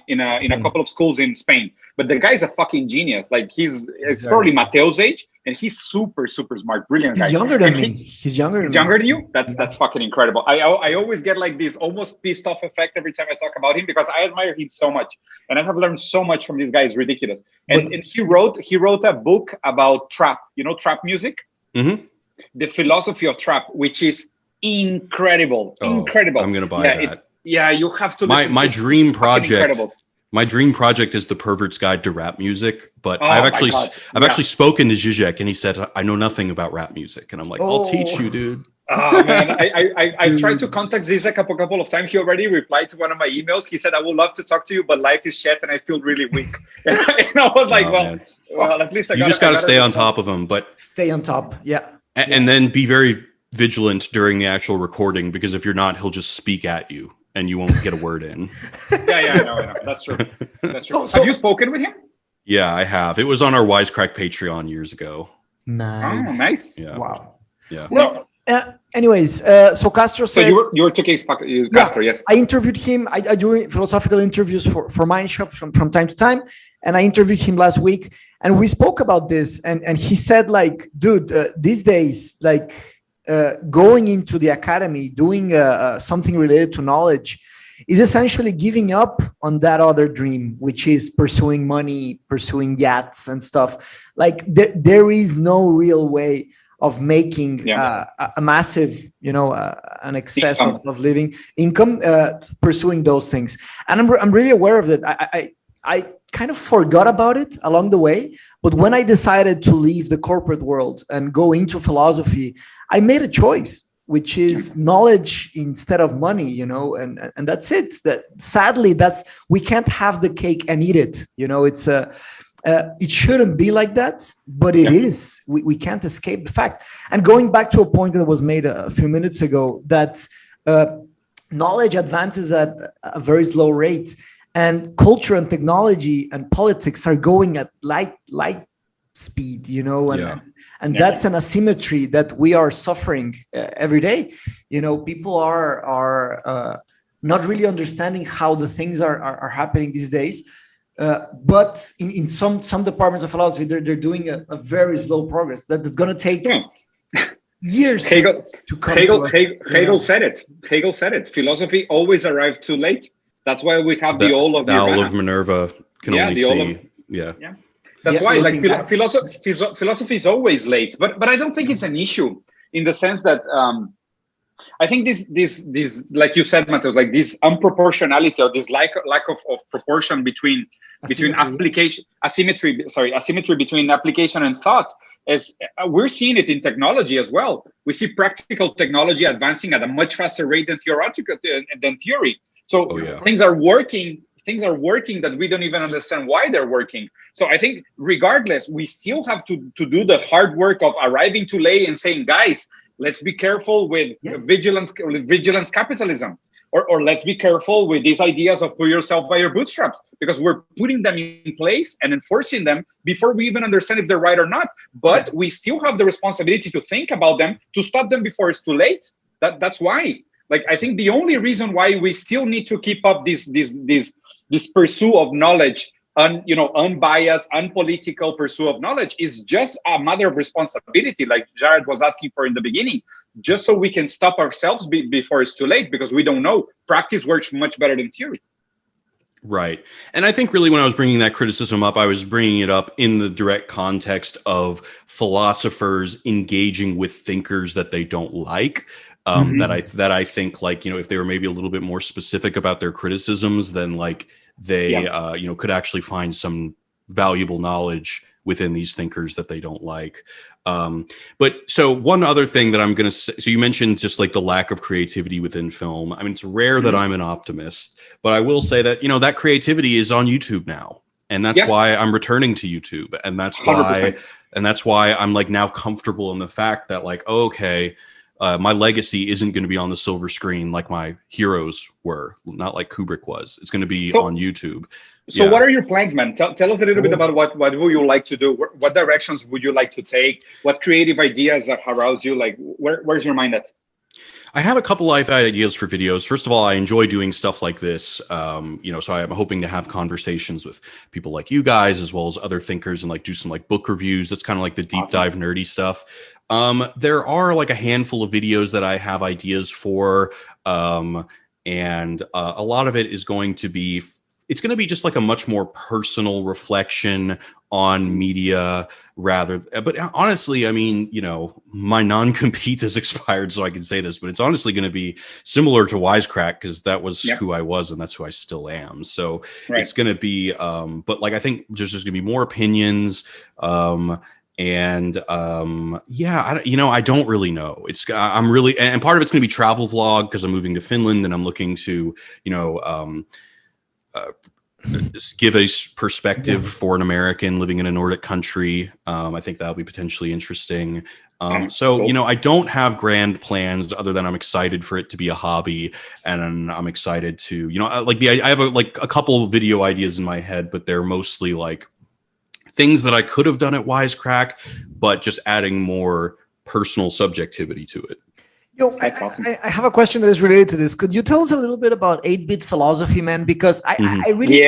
in a couple of schools in Spain. But the guy's a fucking genius. Like he's probably Mateo's age, and he's super smart, brilliant guy. He's younger than me. He's younger than you. That's fucking incredible. I always get like this almost pissed off effect every time I talk about him because I admire him so much, and I have learned so much from this guy. It's ridiculous. And he wrote a book about trap. You know, trap music. Mm-hmm. The philosophy of trap, which is incredible. Incredible. I'm gonna buy that. You have to. My dream project. My dream project is the Pervert's Guide to Rap Music, but I've actually spoken to Zizek and he said, I know nothing about rap music. And I'm like, I'll teach you, dude. Oh man, I've tried to contact Zizek a couple of times. He already replied to one of my emails. He said, I would love to talk to you, but life is shit and I feel really weak. And I was like, well, at least you just got to stay on top of them, but stay on top. Yeah. And then be very vigilant during the actual recording, because if you're not, he'll just speak at you and you won't get a word in. I know. That's true. Have you spoken with him? Yeah, I have. It was on our Wisecrack Patreon years ago. Nice. Oh, nice. Yeah. Wow. Yeah. Well, anyways, so Castro said... So you were taking Castro, yes. I interviewed him. I do philosophical interviews for Mindshop from time to time. And I interviewed him last week. And we spoke about this. And he said, like, dude, these days, like... going into the academy, doing something related to knowledge is essentially giving up on that other dream, which is pursuing money, pursuing yachts and stuff. Like there is no real way of making a massive, an excess of living income, pursuing those things. And I'm really aware of that. I kind of forgot about it along the way, but when I decided to leave the corporate world and go into philosophy, I made a choice, which is knowledge instead of money, and that's it. That sadly, we can't have the cake and eat it. It's it shouldn't be like that, but it is. We can't escape the fact. And going back to a point that was made a few minutes ago, that knowledge advances at a very slow rate. And culture and technology and politics are going at light speed, and that's an asymmetry that we are suffering every day. People are not really understanding how the things are happening these days. But in some departments of philosophy, they're doing a very slow progress that's going to take years to come to us, Hegel said it. Hegel said it. Philosophy always arrives too late. That's why we have the owl of Minerva can only see. That's why, like, philosophy is always late. But I don't think it's an issue in the sense that I think this like you said, Matheus, like this unproportionality or this lack of proportion between asymmetry between application and thought. As we're seeing it in technology as well. We see practical technology advancing at a much faster rate than theory. So things are working that we don't even understand why they're working. So I think regardless, we still have to do the hard work of arriving too late and saying, guys, let's be careful with vigilance capitalism. Or let's be careful with these ideas of pull yourself by your bootstraps, because we're putting them in place and enforcing them before we even understand if they're right or not. But we still have the responsibility to think about them, to stop them before it's too late. That's why. Like, I think the only reason why we still need to keep up this pursuit of knowledge, unbiased, unpolitical pursuit of knowledge, is just a matter of responsibility, like Jared was asking for in the beginning, just so we can stop ourselves before it's too late, because we don't know. Practice works much better than theory. Right. And I think really when I was bringing that criticism up, I was bringing it up in the direct context of philosophers engaging with thinkers that they don't like. That I think, like, if they were maybe a little bit more specific about their criticisms, then like they could actually find some valuable knowledge within these thinkers that they don't like. But so one other thing that I'm going to say, so you mentioned just like the lack of creativity within film. I mean, it's rare that I'm an optimist, but I will say that, that creativity is on YouTube now. And that's why I'm returning to YouTube. And that's 100%. That's why I'm like now comfortable in the fact that like, okay, my legacy isn't going to be on the silver screen like my heroes were, not like Kubrick was. It's going to be on YouTube. So what are your plans, man? Tell us a little bit about what would you like to do? What directions would you like to take? What creative ideas arouse you? Like, where's your mind at? I have a couple live ideas for videos. First of all, I enjoy doing stuff like this. So I'm hoping to have conversations with people like you guys, as well as other thinkers, and like do some like book reviews. That's kind of like the deep dive nerdy stuff. There are like a handful of videos that I have ideas for. And a lot of it is going to be, it's going to be just like a much more personal reflection on media but honestly, I mean, my non-compete has expired, so I can say this, but it's honestly going to be similar to Wisecrack, because that was who I was and that's who I still am. So it's going to be, but like, I think there's just going to be more opinions. I don't really know. I'm really, and part of it's going to be travel vlog, because I'm moving to Finland and I'm looking to, give a perspective for an American living in a Nordic country. I think that'll be potentially interesting. I don't have grand plans other than I'm excited for it to be a hobby, and I'm excited to, I have a couple of video ideas in my head, but they're mostly like things that I could have done at Wisecrack, but just adding more personal subjectivity to it. I have a question that is related to this. Could you tell us a little bit about 8-bit philosophy, man? Because I really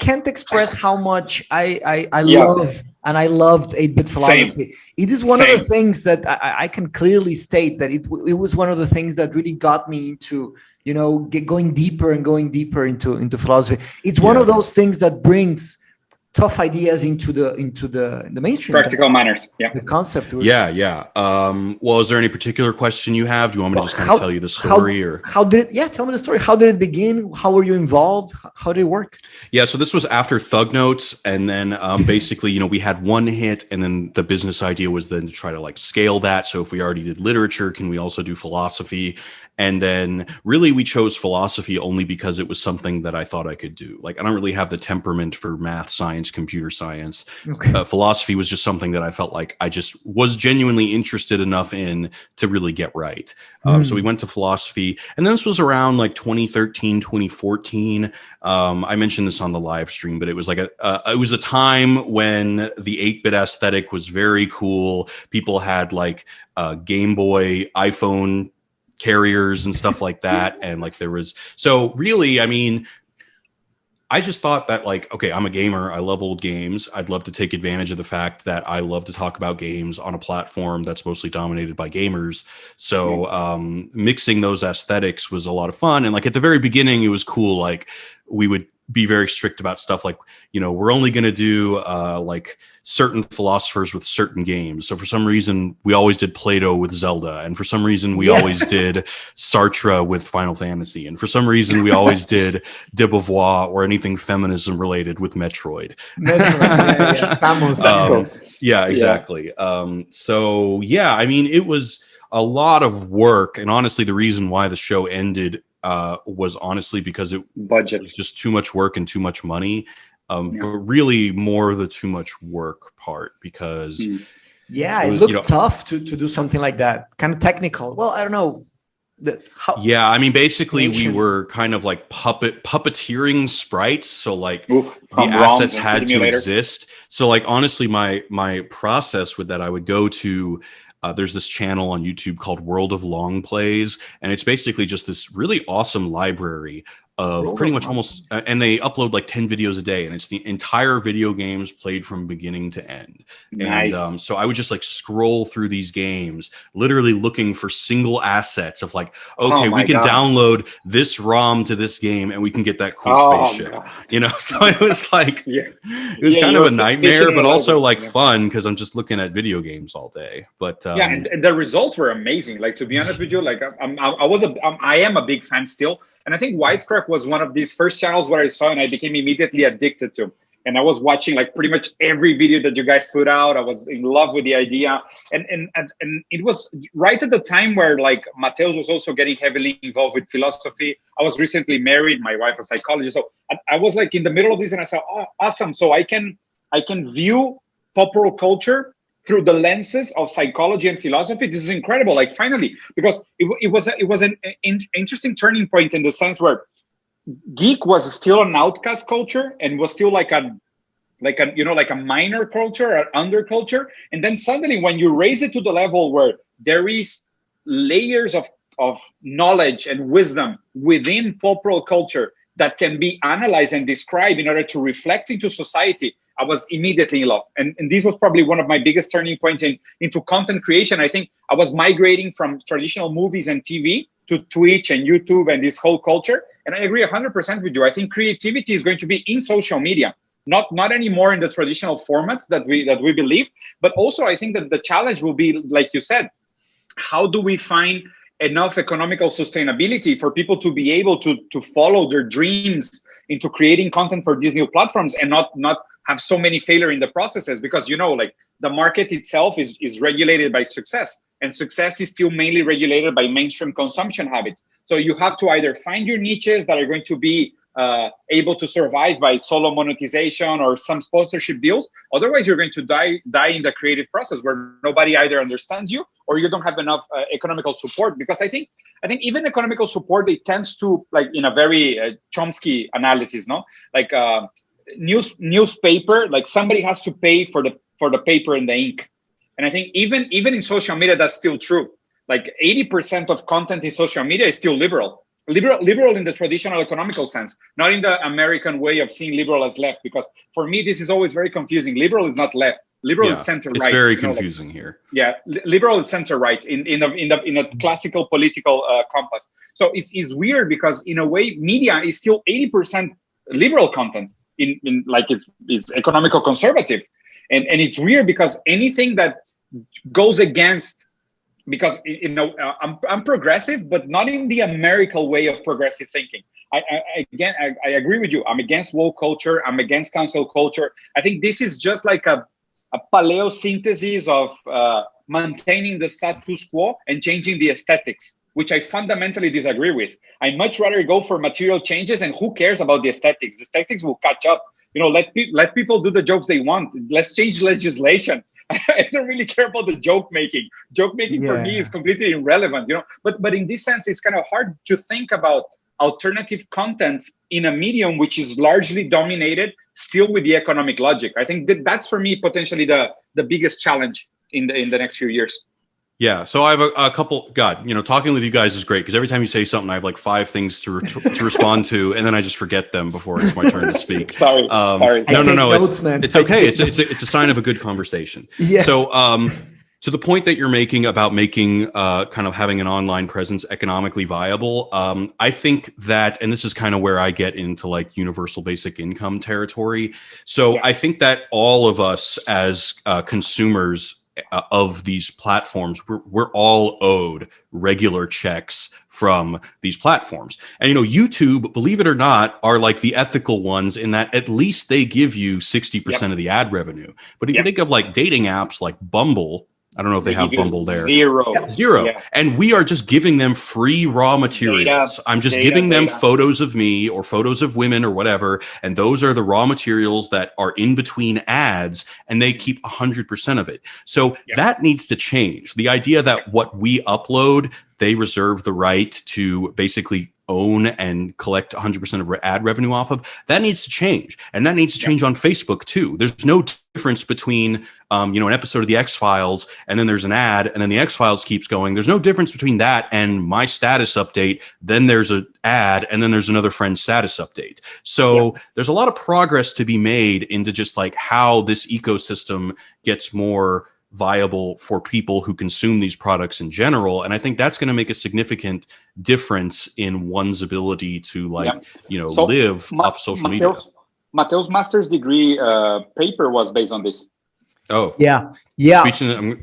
can't express how much I love and I loved 8-bit philosophy. Same. It is one of the things that I can clearly state that it was one of the things that really got me into, going deeper into philosophy. It's one of those things that brings tough ideas into the mainstream. Practical manners. Yeah. The concept. Well, is there any particular question you have? Do you want me to just kind of tell you the story, tell me the story. How did it begin? How were you involved? How did it work? Yeah. So this was after Thug Notes. And then basically, we had one hit, and then the business idea was then to try to like scale that. So if we already did literature, can we also do philosophy? And then really we chose philosophy only because it was something that I thought I could do. Like, I don't really have the temperament for math, science, computer science. Okay. Philosophy was just something that I felt like I just was genuinely interested enough in to really get right. So we went to philosophy, and this was around like 2013, 2014. I mentioned this on the live stream, but it was like it was a time when the 8-bit aesthetic was very cool. People had like Game Boy, iPhone carriers and stuff like that. And like there was, so really, I mean, I just thought that, like, okay, I'm a gamer. I love old games. I'd love to take advantage of the fact that I love to talk about games on a platform that's mostly dominated by gamers. So mixing those aesthetics was a lot of fun. And like at the very beginning, it was cool. Like we would be very strict about stuff like, you know, we're only going to do like certain philosophers with certain games. So for some reason, we always did Plato with Zelda. And for some reason, we always did Sartre with Final Fantasy. And for some reason, we always did de Beauvoir or anything feminism related with Metroid. Yeah, exactly. So yeah, I mean, it was a lot of work. And honestly, the reason why the show ended was honestly because it was just too much work and too much money. But really more the too much work part, because it looked tough to do something like that, kind of technical. Well, I don't know. I mean, basically we were kind of like puppeteering sprites. So like the assets had to exist. So like, honestly, my process with that, I would go to there's this channel on YouTube called World of Long Plays, and it's basically just this really awesome library of pretty much almost, and they upload like 10 videos a day, and it's the entire video games played from beginning to end. Nice. And so I would just like scroll through these games, literally looking for single assets of like, okay, we can download this ROM to this game and we can get that cool spaceship, you know? So it was like, it was kind of a nightmare, but also like fun, because I'm just looking at video games all day. But and the results were amazing. Like, to be honest with you, like I am a big fan still. And I think Wisecrack was one of these first channels where I saw and I became immediately addicted to. And I was watching like pretty much every video that you guys put out. I was in love with the idea. And it was right at the time where like Mateus was also getting heavily involved with philosophy. I was recently married, my wife a psychologist. So I was like in the middle of this and I said, oh, awesome. So I can view popular culture through the lenses of psychology and philosophy. This is incredible. Like finally, because it was an interesting turning point in the sense where geek was still an outcast culture and was still like a minor culture or under culture. And then suddenly when you raise it to the level where there is layers of knowledge and wisdom within popular culture that can be analyzed and described in order to reflect into society, I was immediately in love. And this was probably one of my biggest turning points into content creation. I think I was migrating from traditional movies and TV to Twitch and YouTube and this whole culture. And I agree 100% with you. I think creativity is going to be in social media, not anymore in the traditional formats that we believe. But also I think that the challenge will be, like you said, how do we find enough economical sustainability for people to be able to follow their dreams into creating content for these new platforms and not have so many failure in the processes? Because, you know, like the market itself is regulated by success, and success is still mainly regulated by mainstream consumption habits. So you have to either find your niches that are going to be able to survive by solo monetization or some sponsorship deals. Otherwise, you're going to die in the creative process where nobody either understands you or you don't have enough economical support. Because I think even economical support, it tends to, like in a very Chomsky analysis, no, like newspaper, like somebody has to pay for the paper and the ink. And I think even in social media, that's still true. Like 80% of content in social media is still liberal in the traditional economical sense, not in the American way of seeing liberal as left. Because for me, this is always very confusing. Liberal is not left. Liberal is center right. It's very confusing here. Yeah, liberal is center right in a classical political compass. So it's weird because in a way, media is still 80% liberal content in like it's economical conservative, and it's weird because anything that goes against, because you know I'm progressive, but not in the American way of progressive thinking. I agree with you. I'm against woke culture. I'm against cancel culture. I think this is just like a paleo synthesis of maintaining the status quo and changing the aesthetics, which I fundamentally disagree with. I much rather go for material changes, and who cares about the aesthetics? The aesthetics will catch up. You know, let people do the jokes they want. Let's change legislation. I don't really care about the joke making. Joke making for me is completely irrelevant, you know. But in this sense, it's kind of hard to think about alternative content in a medium which is largely dominated still with the economic logic. I think that's for me potentially the biggest challenge in the next few years. Yeah, so I have a couple. God, talking with you guys is great because every time you say something, I have like 5 things to respond to, and then I just forget them before it's my turn to speak. Sorry. No. Notes, man. It's okay. It's a sign of a good conversation. Yeah. So, to the point that you're making about making kind of having an online presence economically viable, I think that, and this is kind of where I get into like universal basic income territory. So I think that all of us as consumers of these platforms, we're all owed regular checks from these platforms. And YouTube, believe it or not, are like the ethical ones in that at least they give you 60% of the ad revenue. But if you think of like dating apps like Bumble, I don't know if they have Bumble there. Zero. Yeah. And we are just giving them free raw materials. I'm just giving them photos of me or photos of women or whatever. And those are the raw materials that are in between ads, and they keep 100% of it. So that needs to change. The idea that what we upload, they reserve the right to basically own and collect 100% of ad revenue off of, that needs to change. And that needs to change on Facebook too. There's no difference between an episode of the X-Files and then there's an ad and then the X-Files keeps going. There's no difference between that and my status update. Then there's an ad and then there's another friend's status update. So there's a lot of progress to be made into just like how this ecosystem gets more viable for people who consume these products in general. And I think that's going to make a significant difference in one's ability to live off social media. Mateo's master's degree paper was based on this. Oh, yeah.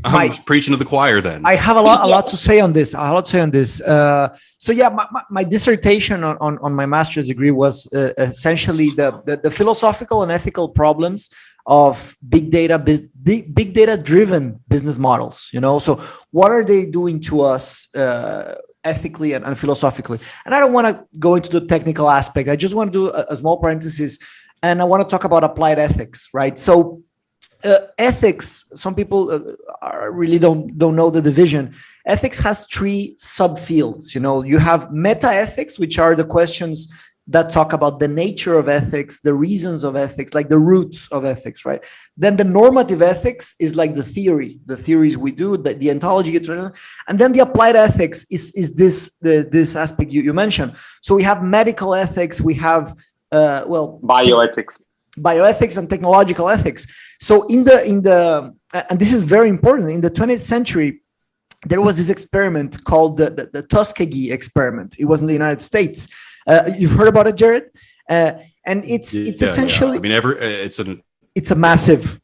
I'm preaching to the choir then. I have a lot to say on this. My dissertation on my master's degree was essentially the philosophical and ethical problems of big data driven business models. So what are they doing to us ethically and philosophically? And I don't want to go into the technical aspect. I just want to do a small parenthesis, and I want to talk about applied ethics, right? So ethics, some people really don't know the division. Ethics has 3 subfields. You have meta ethics, which are the questions that talk about the nature of ethics, the reasons of ethics, like the roots of ethics, right? Then the normative ethics is like the theories we do, the ontology, and then the applied ethics is this aspect you mentioned. So we have medical ethics, we have bioethics and technological ethics. So in the and this is very important, in the 20th century, there was this experiment called the Tuskegee experiment. It was in the United States. You've heard about it, Jared? And it's essentially. Yeah. It's a massive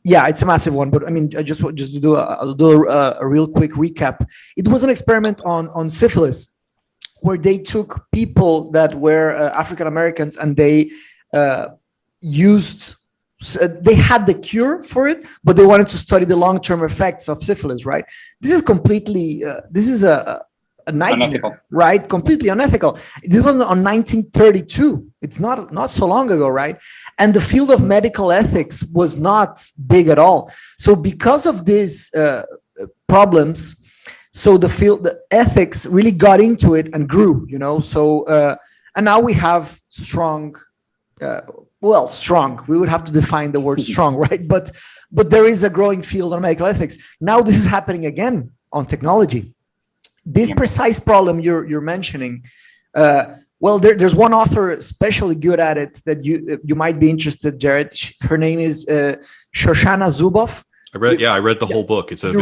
one. But I mean, I just to do a real quick recap. It was an experiment on syphilis, where they took people that were African Americans and they they had the cure for it, but they wanted to study the long-term effects of syphilis. Right? This is completely. This is a nightmare, unethical. Right? Completely unethical. This was on 1932. It's not so long ago, right? And the field of medical ethics was not big at all. So because of these problems, so the ethics really got into it and grew, So and now we have strong. Strong. We would have to define the word strong, right? But there is a growing field on medical ethics. Now this is happening again on technology. This precise problem you're mentioning, there's one author especially good at it that you might be interested, Jared. Her name is Shoshana Zuboff. I read the whole book. It's a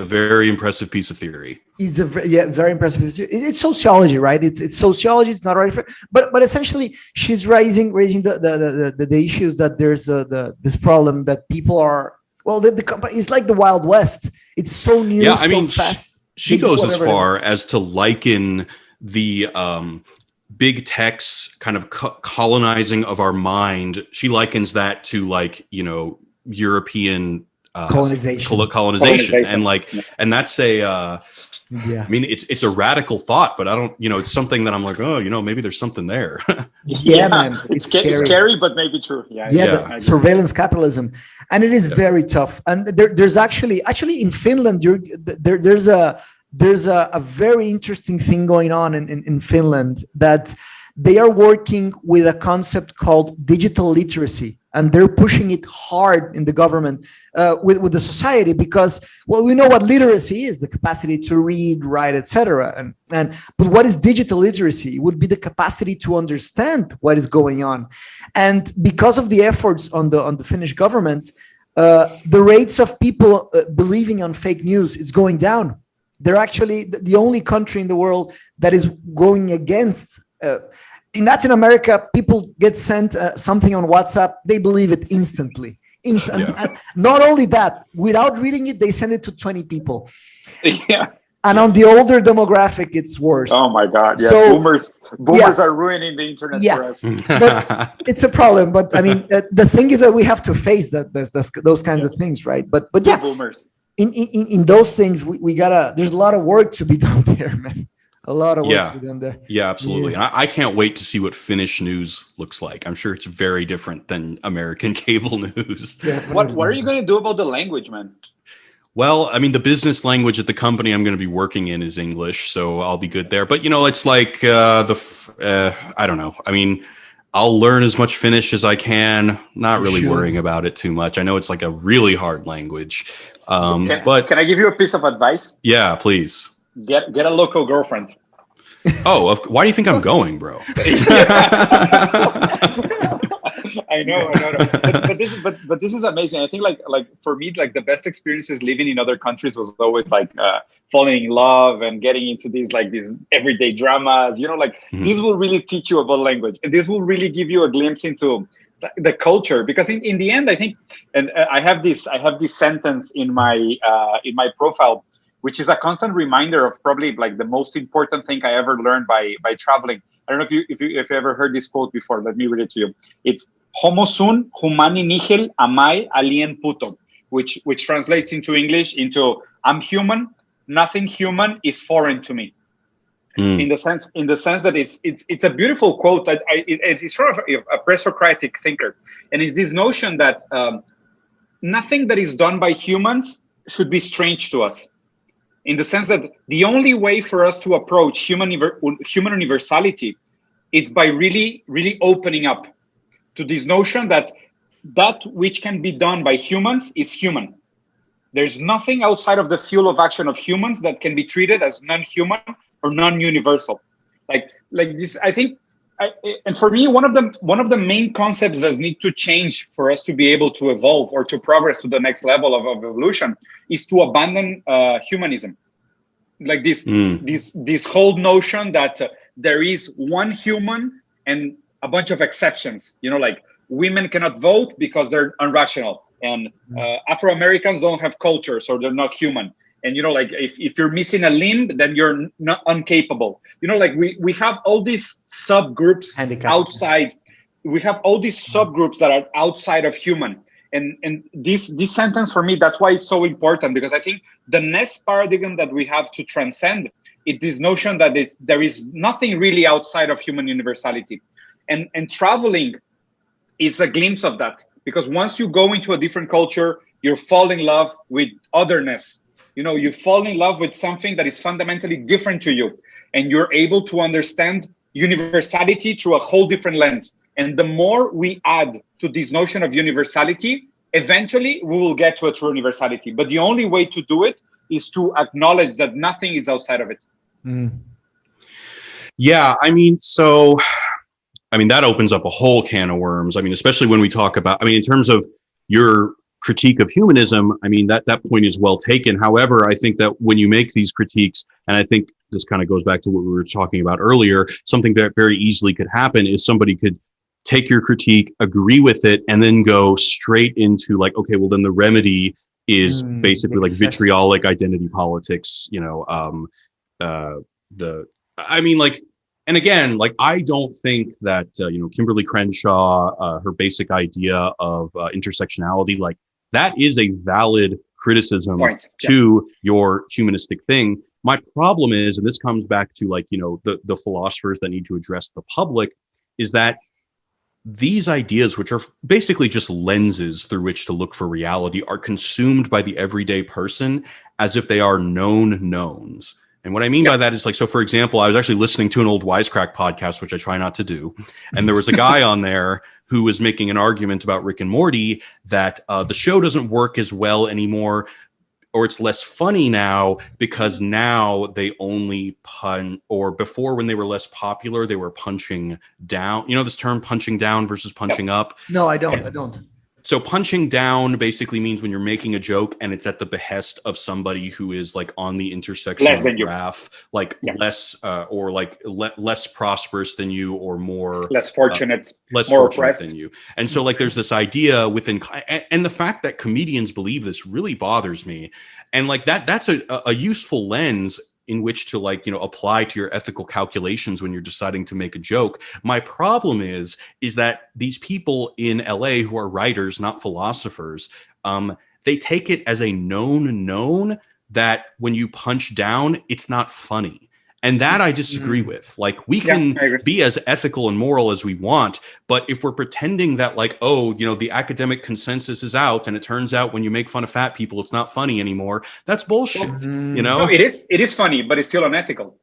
very impressive piece of theory. It's very impressive. It's sociology, right? It's sociology. It's not right, but essentially she's raising the issues that there's this problem that people are the company is like the Wild West. It's so new. Yeah, fast. She goes as far as to liken the big tech's kind of colonizing of our mind. She likens that to European colonization. And that's I mean, it's a radical thought, but I don't, it's something that I'm like, maybe there's something there. Man, it's scary, but maybe true. Surveillance capitalism, and it is very tough. And there's actually in Finland, there's a very interesting thing going on in Finland, that they are working with a concept called digital literacy. and they're pushing it hard in the government with the society, because, well, we know what literacy is, the capacity to read, write, etc. But what is digital literacy? It would be the capacity to understand what is going on. And because of the efforts on the Finnish government, the rates of people believing on fake news is going down. They're actually the only country in the world that is going against. In Latin America, people get sent something on WhatsApp, they believe it instantly. And not only that, without reading it, they send it to 20 people. Yeah. And on the older demographic, it's worse. Oh my God! Yeah, So, boomers are ruining the internet for us. But it's a problem. But I mean, the thing is that we have to face those kinds of things, right? But yeah, boomers. In those things, we gotta. There's a lot of work to be done there, man. A lot of work to be done there. Yeah, absolutely. And I can't wait to see what Finnish news looks like. I'm sure it's very different than American cable news. What are you going to do about the language, man? Well, I mean, the business language at the company I'm going to be working in is English, so I'll be good there. But, it's like I don't know. I mean, I'll learn as much Finnish as I can, not really worrying about it too much. I know it's like a really hard language. But can I give you a piece of advice? Yeah, please. Get a local girlfriend. Oh, why do you think I'm going, bro? I know. But this is amazing. I think like for me, like the best experiences living in other countries was always like falling in love and getting into these everyday dramas. This will really teach you about language, and this will really give you a glimpse into the culture. Because in the end, I think, and I have this sentence in my profile, which is a constant reminder of probably like the most important thing I ever learned by traveling. I don't know if you ever heard this quote before. Let me read it to you. It's "Homo sum humani nihil amai alien puto," which translates into English into "I'm human, nothing human is foreign to me." In the sense that it's a beautiful quote. It's sort of a pre-Socratic thinker, and it's this notion that nothing that is done by humans should be strange to us. In the sense that the only way for us to approach human universality is by really, really opening up to this notion that which can be done by humans is human. There's nothing outside of the field of action of humans that can be treated as non-human or non-universal. Like this, I think, and for me, one of the main concepts that need to change for us to be able to evolve or to progress to the next level of evolution is to abandon humanism. Like this whole notion that there is one human and a bunch of exceptions. Like women cannot vote because they're irrational, and Afro-Americans don't have culture, so they're not human. And like if you're missing a limb, then you're not incapable. Like we have all these subgroups outside. We have all these subgroups that are outside of human. And this sentence for me, that's why it's so important, because I think the next paradigm that we have to transcend is this notion that there is nothing really outside of human universality. And traveling is a glimpse of that, because once you go into a different culture, you fall in love with otherness. You fall in love with something that is fundamentally different to you, and you're able to understand universality through a whole different lens. And the more we add to this notion of universality, eventually we will get to a true universality. But the only way to do it is to acknowledge that nothing is outside of it. Yeah, that opens up a whole can of worms. Especially when we talk about, in terms of your critique of humanism, that point is well taken. However, I think that when you make these critiques, and I think this kind of goes back to what we were talking about earlier, something that very easily could happen is somebody could take your critique, agree with it, and then go straight into like, okay, well then the remedy is basically like vitriolic identity politics, and again, like, I don't think that, Kimberly Crenshaw, her basic idea of intersectionality, like that is a valid criticism to your humanistic thing. My problem is, and this comes back to like, the philosophers that need to address the public, is that these ideas, which are basically just lenses through which to look for reality, are consumed by the everyday person as if they are known knowns. And what I mean by that is like, so for example, I was actually listening to an old Wisecrack podcast, which I try not to do. And there was a guy on there who was making an argument about Rick and Morty that the show doesn't work as well anymore, or it's less funny now because now they only pun, or before when they were less popular, they were punching down. You know this term, punching down versus punching up? No, I don't. So punching down basically means when you're making a joke and it's at the behest of somebody who is like on the intersection of the graph, like less or like less prosperous than you, or more less fortunate, more fortunate oppressed than you. And so like there's this idea within, and the fact that comedians believe this really bothers me. And like that's a useful lens in which to like, you know, apply to your ethical calculations when you're deciding to make a joke. My problem is that these people in LA who are writers, not philosophers, they take it as a known that when you punch down, it's not funny. And that I disagree with. Like we can be as ethical and moral as we want, but if we're pretending that like, oh, you know, the academic consensus is out and it turns out when you make fun of fat people, it's not funny anymore. That's bullshit. You know, no, it is funny, but it's still unethical.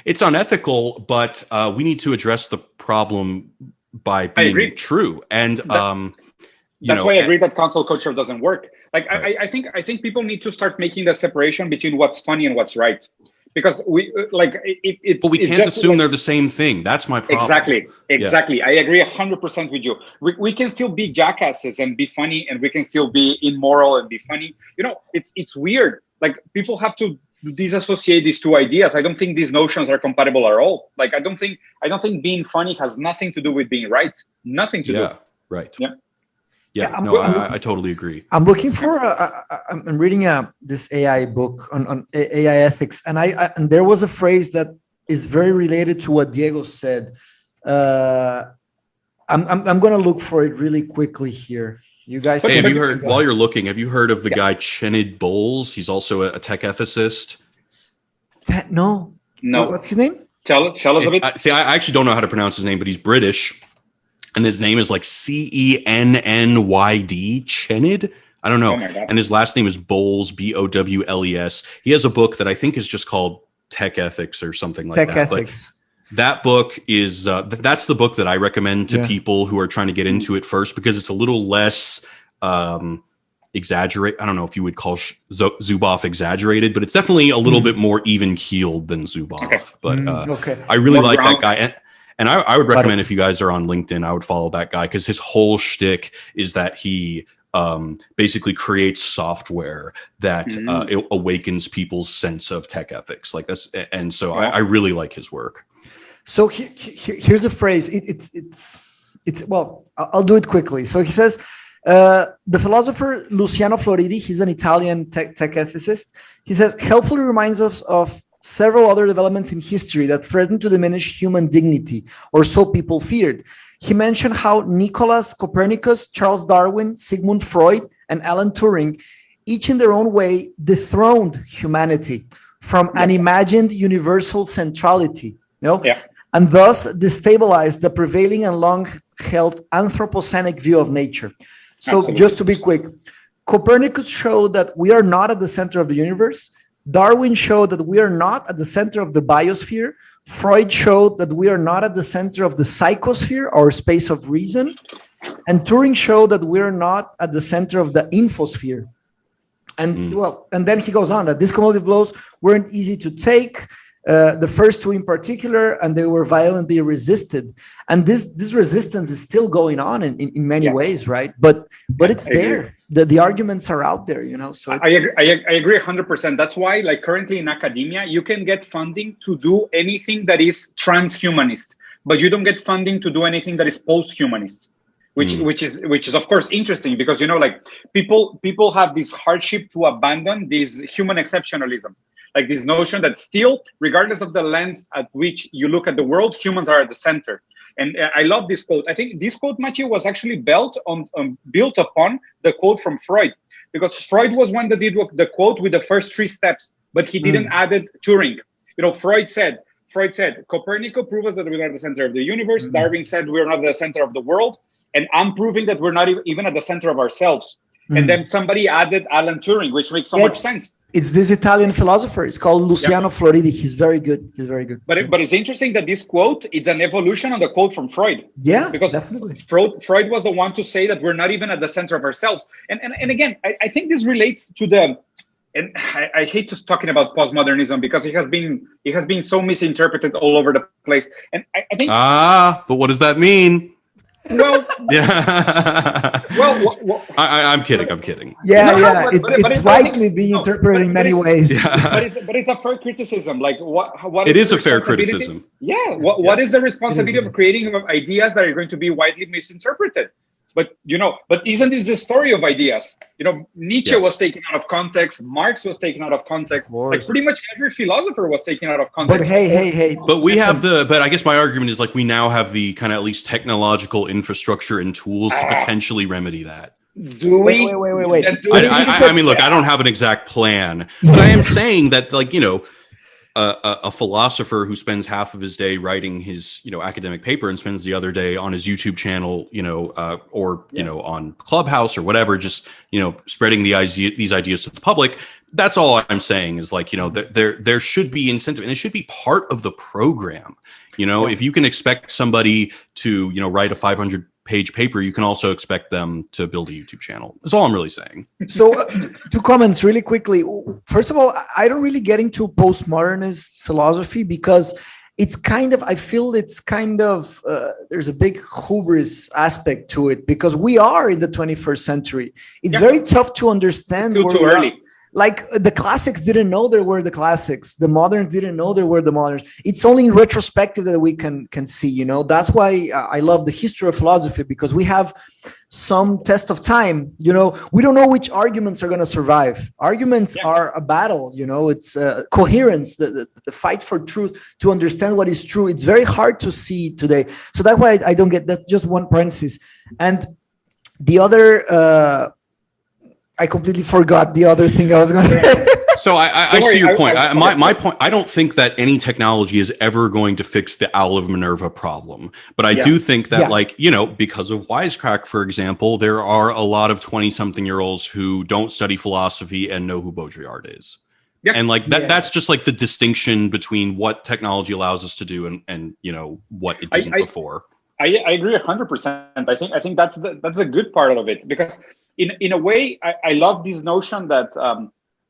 It's unethical, but we need to address the problem by being true. And that's why I agree that cancel culture doesn't work. Like I think people need to start making the separation between what's funny and what's right. Because we like it. But we can't assume they're the same thing. That's my problem. Exactly. Yeah. I agree 100% with you. We can still be jackasses and be funny, and we can still be immoral and be funny. You know, it's weird. Like people have to disassociate these two ideas. I don't think these notions are compatible at all. Like I don't think being funny has nothing to do with being right. Nothing to do. Right. Yeah. Yeah, I totally agree. I'm looking for I'm reading this AI book on AI ethics, and and there was a phrase that is very related to what Diego said. I'm going to look for it really quickly here. You guys, hey, have you heard? While you're looking, have you heard of the guy Jared Bauer? He's also a tech ethicist. No. What's his name? Tell us a bit. See, I actually don't know how to pronounce his name, but he's British. And his name is like Cennyd, Chenid. I don't know. Oh, and his last name is Bowles, Bowles. He has a book that I think is just called Tech Ethics or something like that. Tech Ethics. But that book is, that's the book that I recommend to people who are trying to get into it first, because it's a little less exaggerate. I don't know if you would call Zuboff exaggerated, but it's definitely a little bit more even keeled than Zuboff. Okay. But I really like that guy. And I would recommend, if you guys are on LinkedIn, I would follow that guy, because his whole shtick is that he basically creates software that it awakens people's sense of tech ethics. Like that's, and so I really like his work. So here's a phrase. It's well, I'll do it quickly. So he says, the philosopher Luciano Floridi, he's an Italian tech ethicist. He says, helpfully reminds us of several other developments in history that threatened to diminish human dignity, or so people feared. He mentioned how Nicholas Copernicus, Charles Darwin, Sigmund Freud, and Alan Turing, each in their own way, dethroned humanity from an imagined universal centrality, and thus destabilized the prevailing and long-held anthropocenic view of nature. So Absolutely. Just to be quick, Copernicus showed that we are not at the center of the universe. Darwin showed that we are not at the center of the biosphere. Freud showed that we are not at the center of the psychosphere, or space of reason. And Turing showed that we are not at the center of the infosphere. And and then he goes on that these cumulative blows weren't easy to take. The first two in particular, and they were violently resisted. And this resistance is still going on in many ways, right? But it's there. The arguments are out there, you know. So I agree 100%. That's why, like currently in academia, you can get funding to do anything that is transhumanist, but you don't get funding to do anything that is post-humanist. Which is of course interesting, because, you know, like people have this hardship to abandon this human exceptionalism. Like this notion that still, regardless of the length at which you look at the world, humans are at the center. And I love this quote. I think this quote, Matthew, was actually built upon the quote from Freud, because Freud was one that did the quote with the first 3 steps, but he didn't add Turing. You know, Freud said, Copernicus proves us that we're not at the center of the universe. Darwin said we're not at the center of the world. And I'm proving that we're not even at the center of ourselves. And then somebody added Alan Turing, which makes so much sense. It's this Italian philosopher. It's called Luciano Floridi. He's very good. He's very good. But it's interesting that this quote, it's an evolution on the quote from Freud. Yeah, because definitely. Freud was the one to say that we're not even at the center of ourselves. And again, I think this relates to the, and I hate to talking about postmodernism because it has been so misinterpreted all over the place. And I think but what does that mean? Well, yeah. well, I'm kidding. I'm kidding. Yeah, but it's rightly being interpreted in many ways. Yeah. But it's a fair criticism. Like what It is the a fair responsibility? criticism. Yeah. What is the responsibility of creating ideas that are going to be widely misinterpreted? But isn't this the story of ideas? Nietzsche was taken out of context. Marx was taken out of context. Like pretty much every philosopher was taken out of context. But hey. But we have but I guess my argument is like we now have the kind of at least technological infrastructure and tools to potentially remedy that. Do we? Wait. I mean, look, I don't have an exact plan, but I am saying that, like, a philosopher who spends half of his day writing his, academic paper and spends the other day on his YouTube channel, or on Clubhouse or whatever, just, spreading these ideas to the public. That's all I'm saying is like, there should be incentive, and it should be part of the program. If you can expect somebody to, write a 500-page paper, you can also expect them to build a YouTube channel. That's all I'm really saying. So 2 comments really quickly. First of all, I don't really get into postmodernist philosophy because I feel there's a big hubris aspect to it because we are in the 21st century. It's very tough to understand. It's too early. Like the classics didn't know there were the classics. The moderns didn't know there were the moderns. It's only in retrospective that we can see, That's why I love the history of philosophy, because we have some test of time. We don't know which arguments are going to survive. Arguments are a battle, it's coherence, the fight for truth, to understand what is true. It's very hard to see today. So that's why I don't get, that's just one parenthesis. And the other, I completely forgot the other thing I was going to say. So I see your point. My point, I don't think that any technology is ever going to fix the Owl of Minerva problem. But I do think that, because of Wisecrack, for example, there are a lot of 20-something-year-olds who don't study philosophy and know who Baudrillard is. Yep. And that's just like the distinction between what technology allows us to do and what it didn't before. I agree 100%. I think that's the good part of it, because in a way, I love this notion that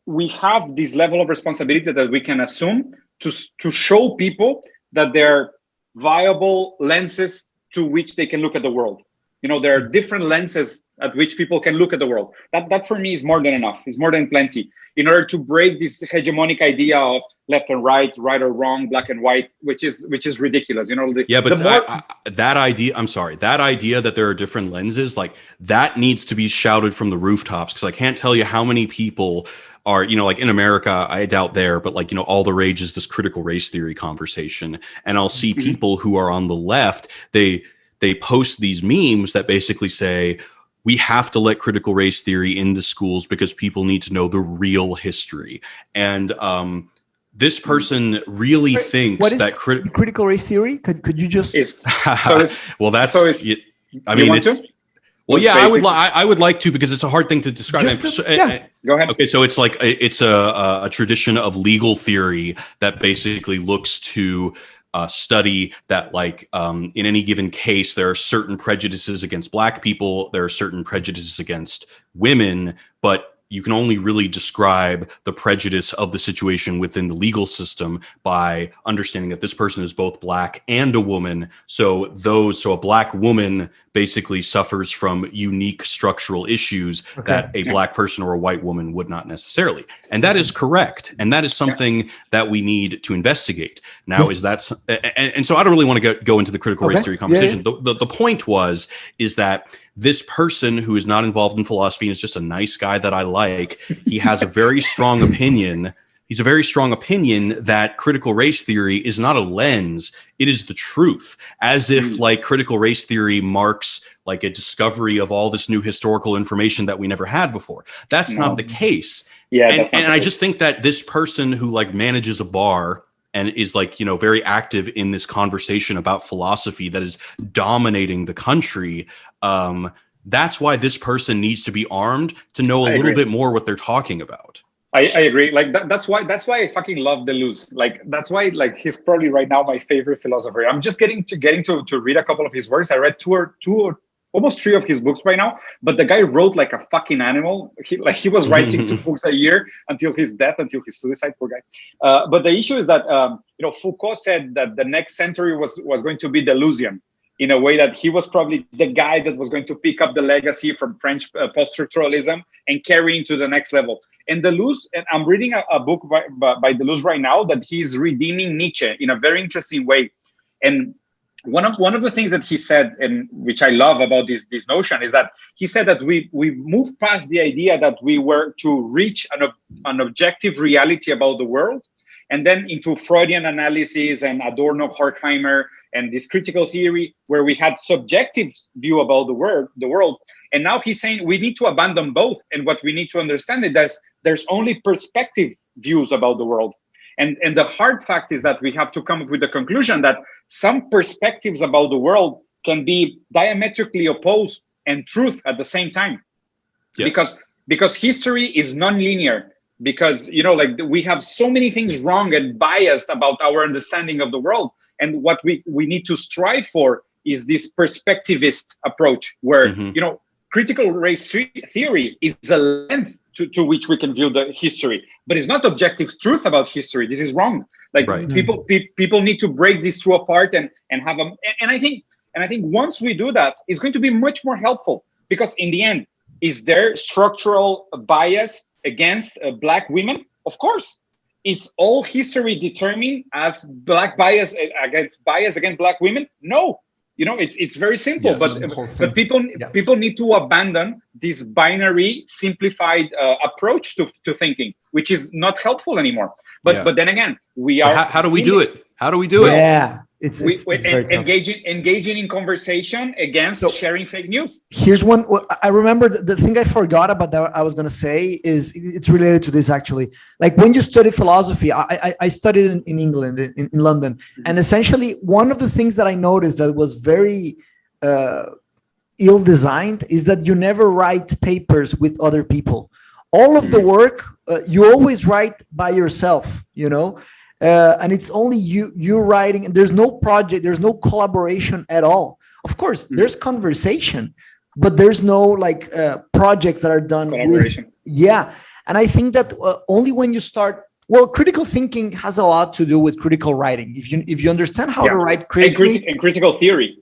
we have this level of responsibility that we can assume to show people that there are viable lenses to which they can look at the world. There are different lenses at which people can look at the world. That for me is more than enough. It's more than plenty in order to break this hegemonic idea of left and right or wrong, black and white, which is ridiculous. That idea, I'm sorry, that idea that there are different lenses, like that needs to be shouted from the rooftops, because I can't tell you how many people are, like in America, I doubt there, but all the rage is this critical race theory conversation. And I'll see people who are on the left, they post these memes that basically say, we have to let critical race theory into schools because people need to know the real history. And this person really thinks that critical race theory. Could you just? Well, that's. I would like to, because it's a hard thing to describe. Go ahead. Okay, so it's like it's a tradition of legal theory that basically looks to study that, in any given case, there are certain prejudices against Black people, there are certain prejudices against women, but you can only really describe the prejudice of the situation within the legal system by understanding that this person is both Black and a woman. So a Black woman basically suffers from unique structural issues that a Black person or a white woman would not necessarily. And that is correct. And that is something that we need to investigate. Now, is that, and so I don't really want to go into the critical race theory conversation. The point is that this person who is not involved in philosophy and is just a nice guy that I like, he has a very strong opinion. He's a very strong opinion that critical race theory is not a lens, it is the truth. As if critical race theory marks a discovery of all this new historical information that we never had before. That's not the case. Yeah, and I just think that this person who manages a bar and is very active in this conversation about philosophy that is dominating the country, that's why this person needs to be armed to know a little bit more what they're talking about. I agree. Like that's why I fucking love Deleuze. Like that's why like he's probably right now my favorite philosopher. I'm just getting to read a couple of his works. I read two or almost three of his books right now. But the guy wrote like a fucking animal. He was writing 2 books a year until his death, until his suicide. Poor guy. But the issue is that Foucault said that the next century was going to be Deleuzian, in a way that he was probably the guy that was going to pick up the legacy from French post-structuralism and carry into the next level. And Deleuze, and I'm reading a book by Deleuze right now that he's redeeming Nietzsche in a very interesting way. And one of the things that he said, and which I love about this notion, is that he said that we moved past the idea that we were to reach an objective reality about the world, and then into Freudian analysis and Adorno, Horkheimer, and this critical theory where we had subjective view about the world. And now he's saying we need to abandon both. And what we need to understand is that there's only perspective views about the world. And the hard fact is that we have to come up with the conclusion that some perspectives about the world can be diametrically opposed and truth at the same time. Yes. Because history is non-linear. Because, like we have so many things wrong and biased about our understanding of the world. And what we need to strive for is this perspectivist approach where, critical race theory is a lens to which we can view the history, but it's not objective truth about history. This is wrong. Like people need to break these two apart and have them. And I think once we do that, it's going to be much more helpful, because in the end, is there structural bias against Black women? Of course. It's all history determined as Black bias against Black women? No. It's very simple, yes, but people need to abandon this binary simplified approach to thinking, which is not helpful anymore. But then again, we are. How do we do it? How do we do it? Yeah. It's engaging in conversation against sharing fake news. Here's one. I remember the thing I forgot about that I was going to say is it's related to this actually. Like when you study philosophy, I studied in England, in London. And essentially one of the things that I noticed that was very ill-designed is that you never write papers with other people. All of the work, you always write by yourself, and it's only you writing, and there's no project, there's no collaboration at all. Of course, there's conversation, but there's no projects that are done collaboration. And I think that only when you start, critical thinking has a lot to do with critical writing. If you understand how to write critically and critical theory.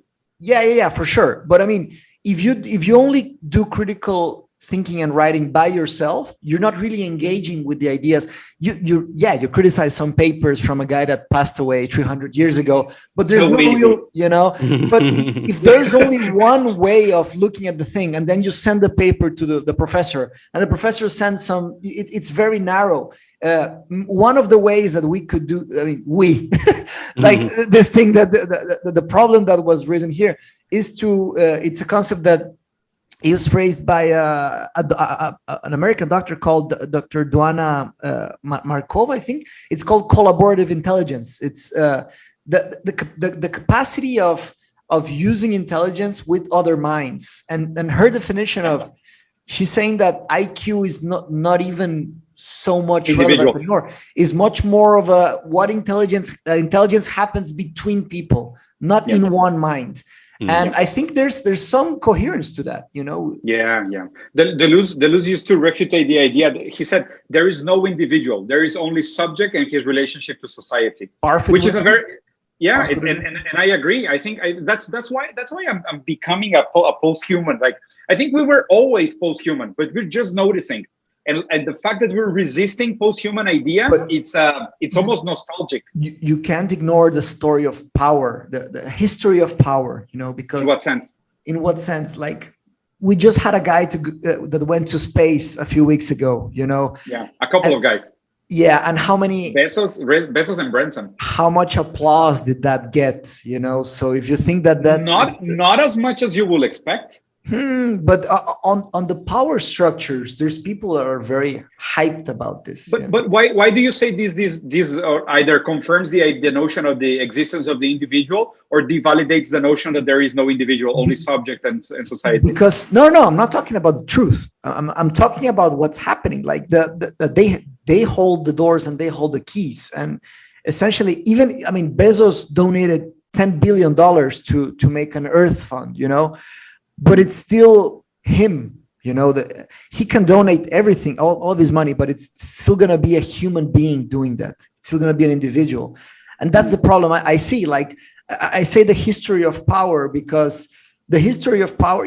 For sure. But I mean, if you only do critical thinking and writing by yourself, you're not really engaging with the ideas. You criticize some papers from a guy that passed away 300 years ago, but there's but if there's only one way of looking at the thing, and then you send the paper to the professor, and the professor sends some, it's very narrow. One of the ways that we could do, this thing that the problem that was raised here is to, it's a concept that it was phrased by an American doctor called Dr. Duana Markova, I think. It's called collaborative intelligence. It's the capacity of using intelligence with other minds. And her definition of, she's saying that IQ is not even so much relevant anymore. Is much more of what intelligence happens between people, not in one mind. And I think there's some coherence to that, Deleuze used to refute the idea that he said there is no individual, there is only subject and his relationship to society, which is a very and I agree. I think that's why I'm becoming a post-human. Like I think we were always post-human, but we're just noticing. And the fact that we're resisting post-human ideas, it's almost nostalgic. You can't ignore the story of power, the history of power, because... In what sense? Like, we just had a guy that went to space a few weeks ago, Yeah, a couple of guys. Yeah, and how many... Bezos and Branson. How much applause did that get, So if you think that... Not as much as you will expect. But on the power structures, there's people that are very hyped about this. But why do you say this either confirms the notion of the existence of the individual or devalidates the notion that there is no individual, only subject and society? Because no, I'm not talking about the truth. I'm talking about what's happening. Like they hold the doors and they hold the keys. And essentially, even, I mean, Bezos donated $10 billion to make an Earth fund, you know, but it's still him, you know, that he can donate everything, all of his money, but it's still going to be a human being doing that. It's still going to be an individual. And that's the problem I see. Like, I say the history of power, because the history of power,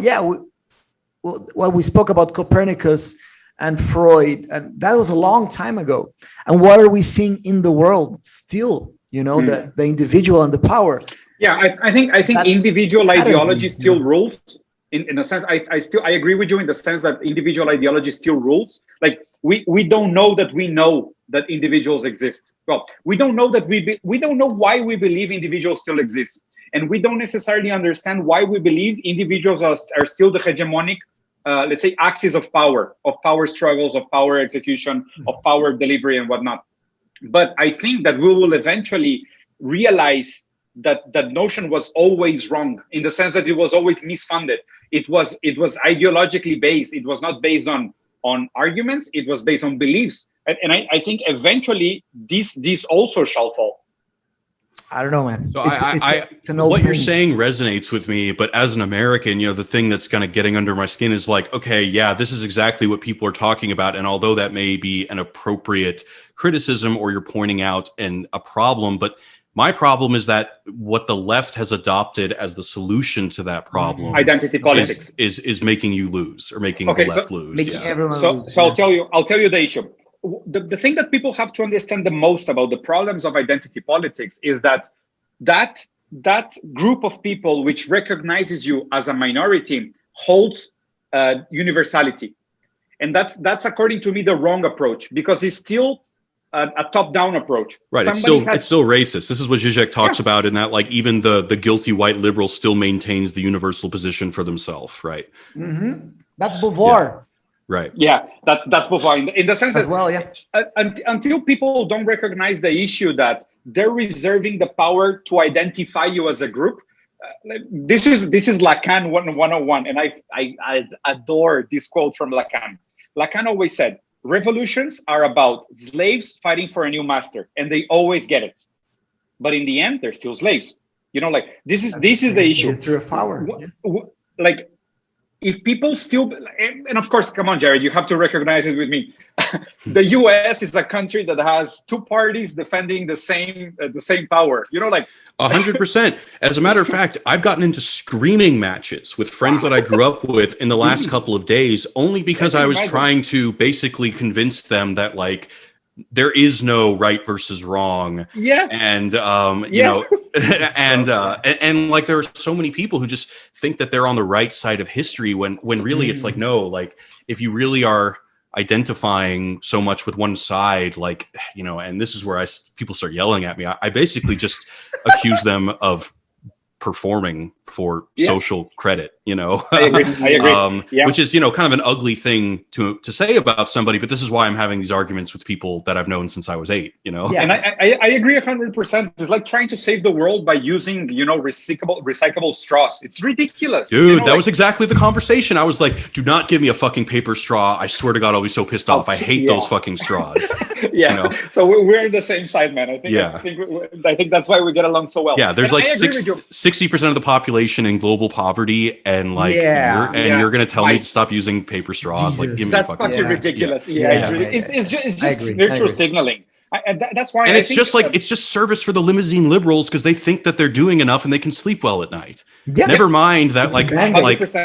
we spoke about Copernicus and Freud, and that was a long time ago. And what are we seeing in the world still? You know, the individual and the power. Yeah, I think individual ideology still rules. In a sense, I agree with you in the sense that individual ideology still rules. Like, we don't know that we know that individuals exist. Well, we don't know that we don't know why we believe individuals still exist, and we don't necessarily understand why we believe individuals are still the hegemonic, let's say, axis of power struggles, of power execution, of power delivery, and whatnot. But I think that we will eventually realize that that notion was always wrong, in the sense that it was always misfunded. It was ideologically based. It was not based on arguments. It was based on beliefs. And I think eventually this also shall fall. I don't know, man. So it's an old what you're thing. saying resonates with me, but as an American, you know, the thing that's kind of getting under my skin is like, okay, yeah, this is exactly what people are talking about. And although that may be an appropriate criticism, or you're pointing out a problem, but my problem is that what the left has adopted as the solution to that problem, identity politics, is making you lose, or making the left lose. Making everyone lose. So I'll tell you the issue. The thing that people have to understand the most about the problems of identity politics is that group of people which recognizes you as a minority holds universality, and that's according to me the wrong approach, because it's still a top-down approach. Right. It's still racist. This is what Zizek talks about, in that, like, even the guilty white liberal still maintains the universal position for themselves. Right. Mm-hmm. That's Beauvoir. Yeah. Right. Yeah, that's Beauvoir, in the sense that, well, yeah. Until people don't recognize the issue that they're reserving the power to identify you as a group. This is Lacan 101, and I adore this quote from Lacan. Lacan always said, revolutions are about slaves fighting for a new master, and they always get it. But in the end, they're still slaves. You know, like, this is the issue. History of power. Like, if people still, and of course, come on, Jared, you have to recognize it with me. The U.S. is a country that has two parties defending the same power. You know, like 100%. As a matter of fact, I've gotten into screaming matches with friends that I grew up with in the last couple of days, only because I was trying to basically convince them that, like, there is no right versus wrong. Yeah. And, you know, and like, there are so many people who just think that they're on the right side of history when really it's like, no, like, if you really are identifying so much with one side, like, you know, and this is where people start yelling at me. I basically just accuse them of performing for social credit, you know. I agree. Which is, you know, kind of an ugly thing to say about somebody, but this is why I'm having these arguments with people that I've known since I was 8, you know. Yeah. And I agree 100%. It's like trying to save the world by using, you know, recyclable straws. It's ridiculous. Dude, you know, that was exactly the conversation. I was like, do not give me a fucking paper straw. I swear to God, I'll be so pissed off. I hate those fucking straws. Yeah. You know? So we're in the same side, man. I think that's why we get along so well. Yeah, there's like 60% of the population in global poverty, and like you're gonna tell me to stop using paper straws. Like, give me that's fucking ridiculous. It's just virtual signaling. That's why. And it's just like, it's just service for the limousine liberals, because they think that they're doing enough and they can sleep well at night. Yeah. Never mind that,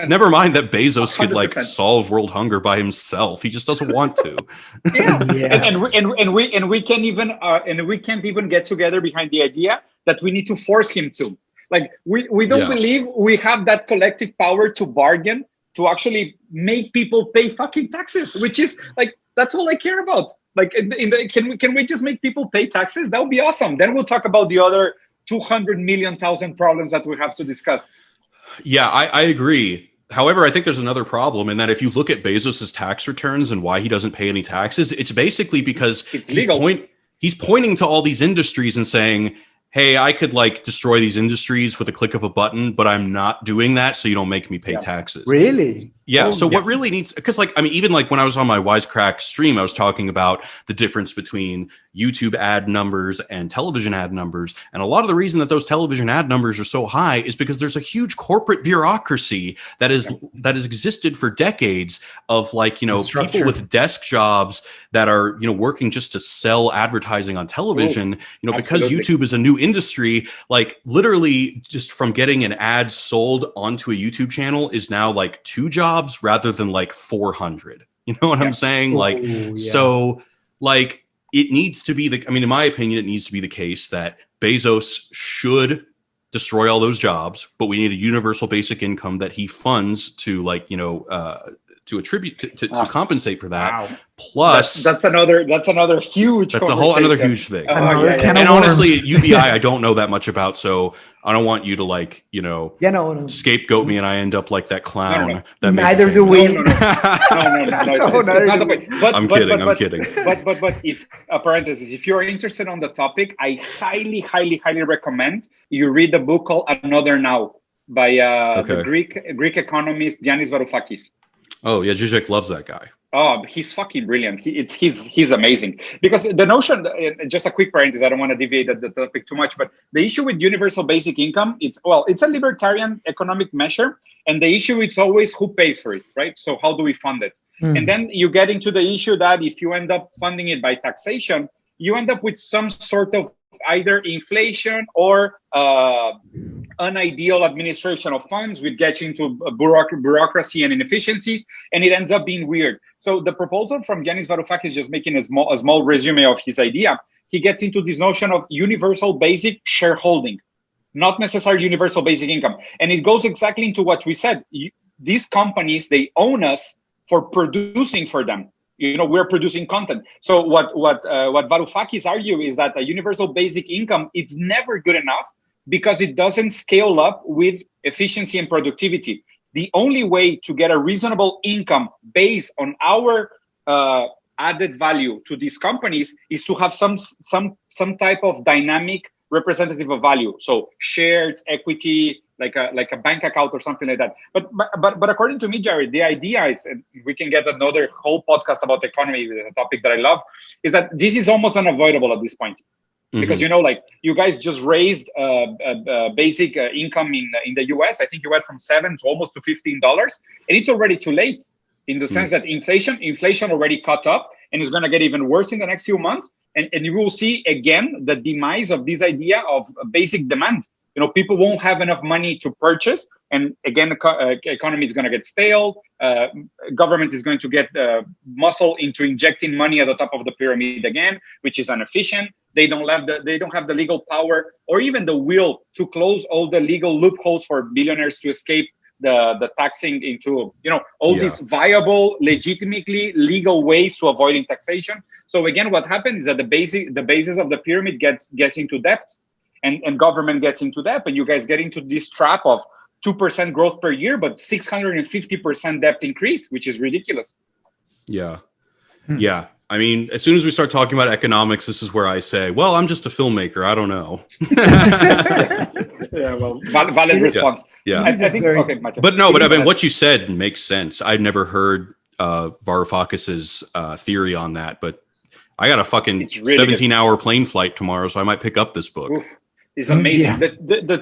never mind that Bezos could 100%. Solve world hunger by himself. He just doesn't want to. And we can't even get together behind the idea that we need to force him to. Like, we don't believe we have that collective power to bargain, to actually make people pay fucking taxes, which is like, that's all I care about. Like, can we just make people pay taxes? That would be awesome. Then we'll talk about the other 200 million problems that we have to discuss. Yeah, I agree. However, I think there's another problem in that if you look at Bezos's tax returns and why he doesn't pay any taxes, it's basically because he's pointing to all these industries and saying, hey, I could like destroy these industries with a click of a button, but I'm not doing that, so you don't make me pay taxes. Really? Yeah. Oh, So yeah. what really needs, because like, I mean, even like when I was on my Wisecrack stream, I was talking about the difference between YouTube ad numbers and television ad numbers. And a lot of the reason that those television ad numbers are so high is because there's a huge corporate bureaucracy that has existed for decades of like, you know, people with desk jobs that are, you know, working just to sell advertising on television, you know, because YouTube is a new industry, like literally just from getting an ad sold onto a YouTube channel is now like 2 jobs rather than like 400. You know what I'm saying? Like, so like it needs to be I mean, in my opinion, it needs to be the case that Bezos should destroy all those jobs, but we need a universal basic income that he funds to like, you know, to attribute to compensate for that. Wow. Plus that's another huge that's a whole another huge thing. And honestly, UBI I don't know that much about, so I don't want you to like, you know, no. scapegoat me and I end up like that clown. No. That Neither do we. No. It's not the point. I'm kidding. But if a parenthesis, if you're interested on the topic, I highly recommend you read the book called Another Now by the Greek economist Yanis Varoufakis. Oh yeah, Zizek loves that guy. Oh, he's fucking brilliant. He's amazing. Because the notion, just a quick parenthesis, I don't want to deviate the topic too much, but the issue with universal basic income, it's a libertarian economic measure, and the issue is always who pays for it, right? So how do we fund it? And then you get into the issue that if you end up funding it by taxation, you end up with some sort of either inflation or unideal administration of funds, which gets into bureaucracy and inefficiencies, and it ends up being weird. So the proposal from Yanis Varoufakis, just making a small resume of his idea, he gets into this notion of universal basic shareholding, not necessarily universal basic income. And it goes exactly into what we said. These companies, they own us for producing for them. You know, we're producing content. So what Varoufakis argue is that a universal basic income is never good enough because it doesn't scale up with efficiency and productivity. The only way to get a reasonable income based on our added value to these companies is to have some type of dynamic representative of value. So shares, equity, like a bank account or something like that. But according to me, Jared, the idea is, and we can get another whole podcast about economy, a topic that I love, is that this is almost unavoidable at this point. Because, you know, like you guys just raised basic income in the US. I think you went from $7 to almost to $15, and it's already too late in the sense that inflation already caught up and is going to get even worse in the next few months. And you will see again the demise of this idea of basic demand. You know, people won't have enough money to purchase. And again, the economy is going to get stale. Government is going to get muscle into injecting money at the top of the pyramid again, which is inefficient. They don't have the legal power or even the will to close all the legal loopholes for billionaires to escape the taxing into, you know, all these viable, legitimately legal ways to avoiding taxation. So again, what happens is that the basis of the pyramid gets into debt. And government gets into debt, and you guys get into this trap of 2% growth per year, but 650% debt increase, which is ridiculous. Yeah. Yeah. I mean, as soon as we start talking about economics, this is where I say, well, I'm just a filmmaker. I don't know. Yeah, well, valid response. Yeah. I think, okay, but I mean, what you said makes sense. I'd never heard Varoufakis's theory on that, but I got a fucking 17-hour plane flight tomorrow, so I might pick up this book. Oof. It's amazing. Yeah.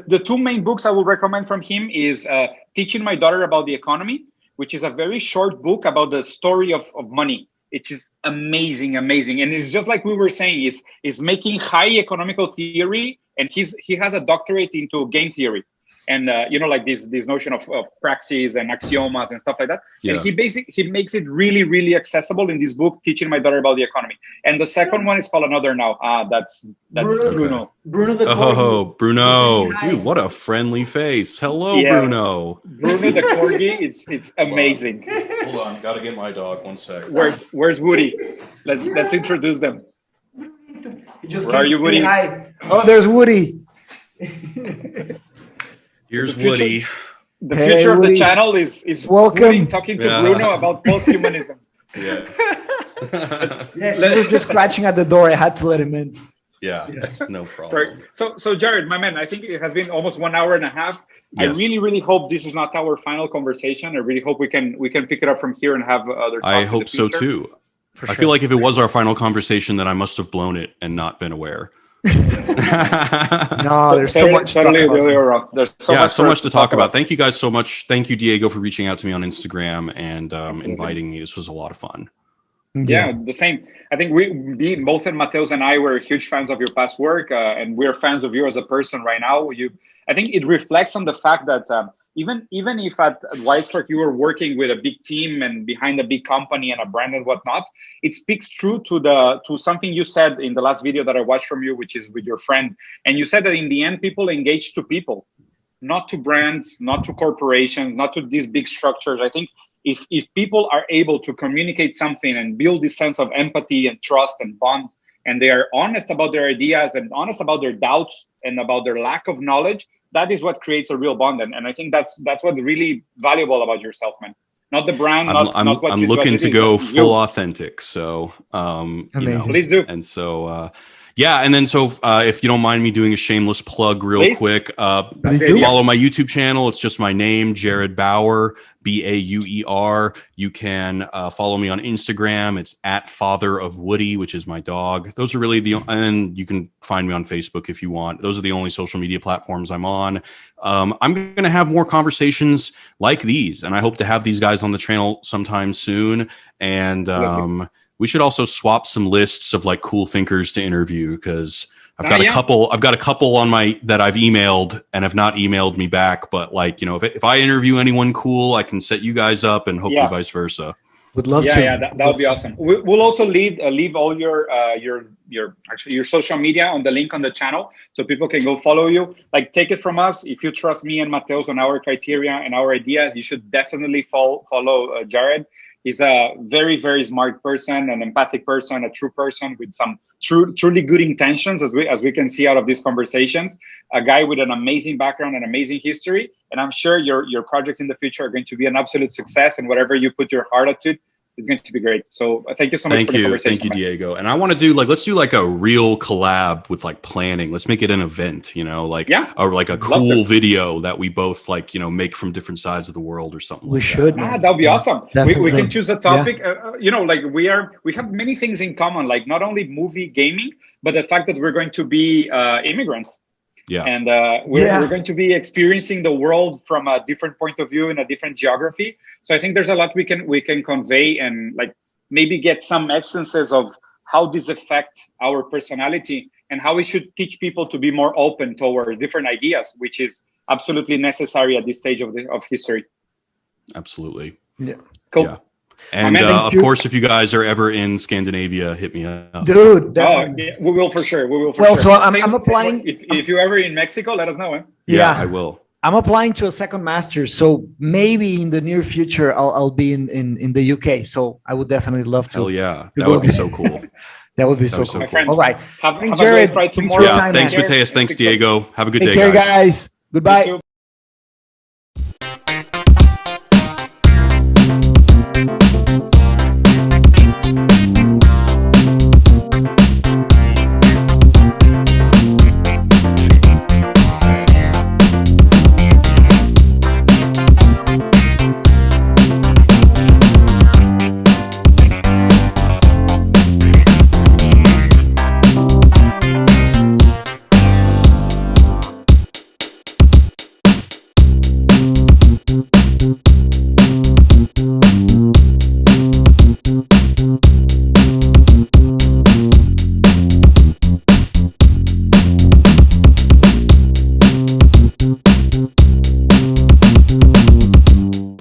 The 2 main books I will recommend from him is Teaching My Daughter About the Economy, which is a very short book about the story of money. It is amazing. And it's just like we were saying, is making high economical theory, and he has a doctorate into game theory. And you know, like this notion of praxis and axiomas and stuff like that. Yeah. And he makes it really accessible in this book, Teaching My Daughter About the Economy. And the second one is called Another Now. That's Bruno. Bruno the Corgi. Oh, Bruno, dude, what a friendly face. Hello, Bruno. Bruno the Corgi. It's amazing. Hold on, gotta get my dog. 1 sec. Where's Woody? Let's introduce them. Where are you, Woody? Hi. Oh, there's Woody. Here's Woody. The future of the channel is welcome. Woody talking to Bruno about post-humanism. Yeah. He was just scratching at the door. I had to let him in. Yeah. No problem. So Jared, my man, I think it has been almost 1 hour and a half. I really hope this is not our final conversation. I really hope we can pick it up from here and have other talks. I hope so too. I feel like if it was our final conversation, then I must have blown it and not been aware. No, there's so much. There's so much to talk about. Thank you guys so much. Thank you, Diego, for reaching out to me on Instagram and inviting me. This was a lot of fun. Yeah, the same. I think both Mateus and I were huge fans of your past work, and we're fans of you as a person right now. I think it reflects on the fact that even if at Wisecrack you were working with a big team and behind a big company and a brand and whatnot, it speaks true to something you said in the last video that I watched from you, which is with your friend. And you said that in the end, people engage to people, not to brands, not to corporations, not to these big structures. I think if people are able to communicate something and build this sense of empathy and trust and bond, and they are honest about their ideas and honest about their doubts and about their lack of knowledge, that is what creates a real bond. And I think that's what's really valuable about yourself, man. Not the brand, I'm looking to go full authentic. So, please do. And so, and then if you don't mind me doing a shameless plug real quick, follow my YouTube channel. It's just my name, Jared Bauer, Bauer. You can follow me on Instagram. It's @FatherOfWoody, which is my dog. Those are really and you can find me on Facebook if you want. Those are the only social media platforms I'm on. I'm going to have more conversations like these, and I hope to have these guys on the channel sometime soon. And we should also swap some lists of like cool thinkers to interview, because I've got a couple on that I've emailed and have not emailed me back. But like, if I interview anyone cool, I can set you guys up, and hopefully vice versa. Would love to. Yeah, that would be awesome. We'll also leave all your social media on the link on the channel, so people can go follow you. Like, take it from us. If you trust me and Mateus on our criteria and our ideas, you should definitely follow Jared. He's a very, very smart person, an empathic person, a true person with some truly good intentions, as we can see out of these conversations. A guy with an amazing background and amazing history. And I'm sure your projects in the future are going to be an absolute success. And whatever you put your heart into, it's going to be great. So thank you so much for the conversation. Thank you, Diego. And I want to do let's do like a real collab with like planning. Let's make it an event, or like a cool video that we both make from different sides of the world or something. We should. That would be awesome. We can choose a topic. Yeah. We have many things in common, like not only movie gaming, but the fact that we're going to be immigrants. Yeah. And we're going to be experiencing the world from a different point of view in a different geography. So I think there's a lot we can convey, and like maybe get some essences of how this affects our personality and how we should teach people to be more open toward different ideas, which is absolutely necessary at this stage of history. Absolutely. Yeah. Cool. Yeah. And of course, if you guys are ever in Scandinavia, hit me up. Dude. We will for sure. So I'm applying. If you're ever in Mexico, let us know. Yeah, I will. I'm applying to a second master's, so maybe in the near future I'll be in the UK. So I would definitely love to. Hell yeah, that would be so cool. That would be so cool. Friend, all right, have Jared. a great flight tomorrow. Yeah, thanks, Mateus. Thanks, Diego. Have a good day, guys. Goodbye.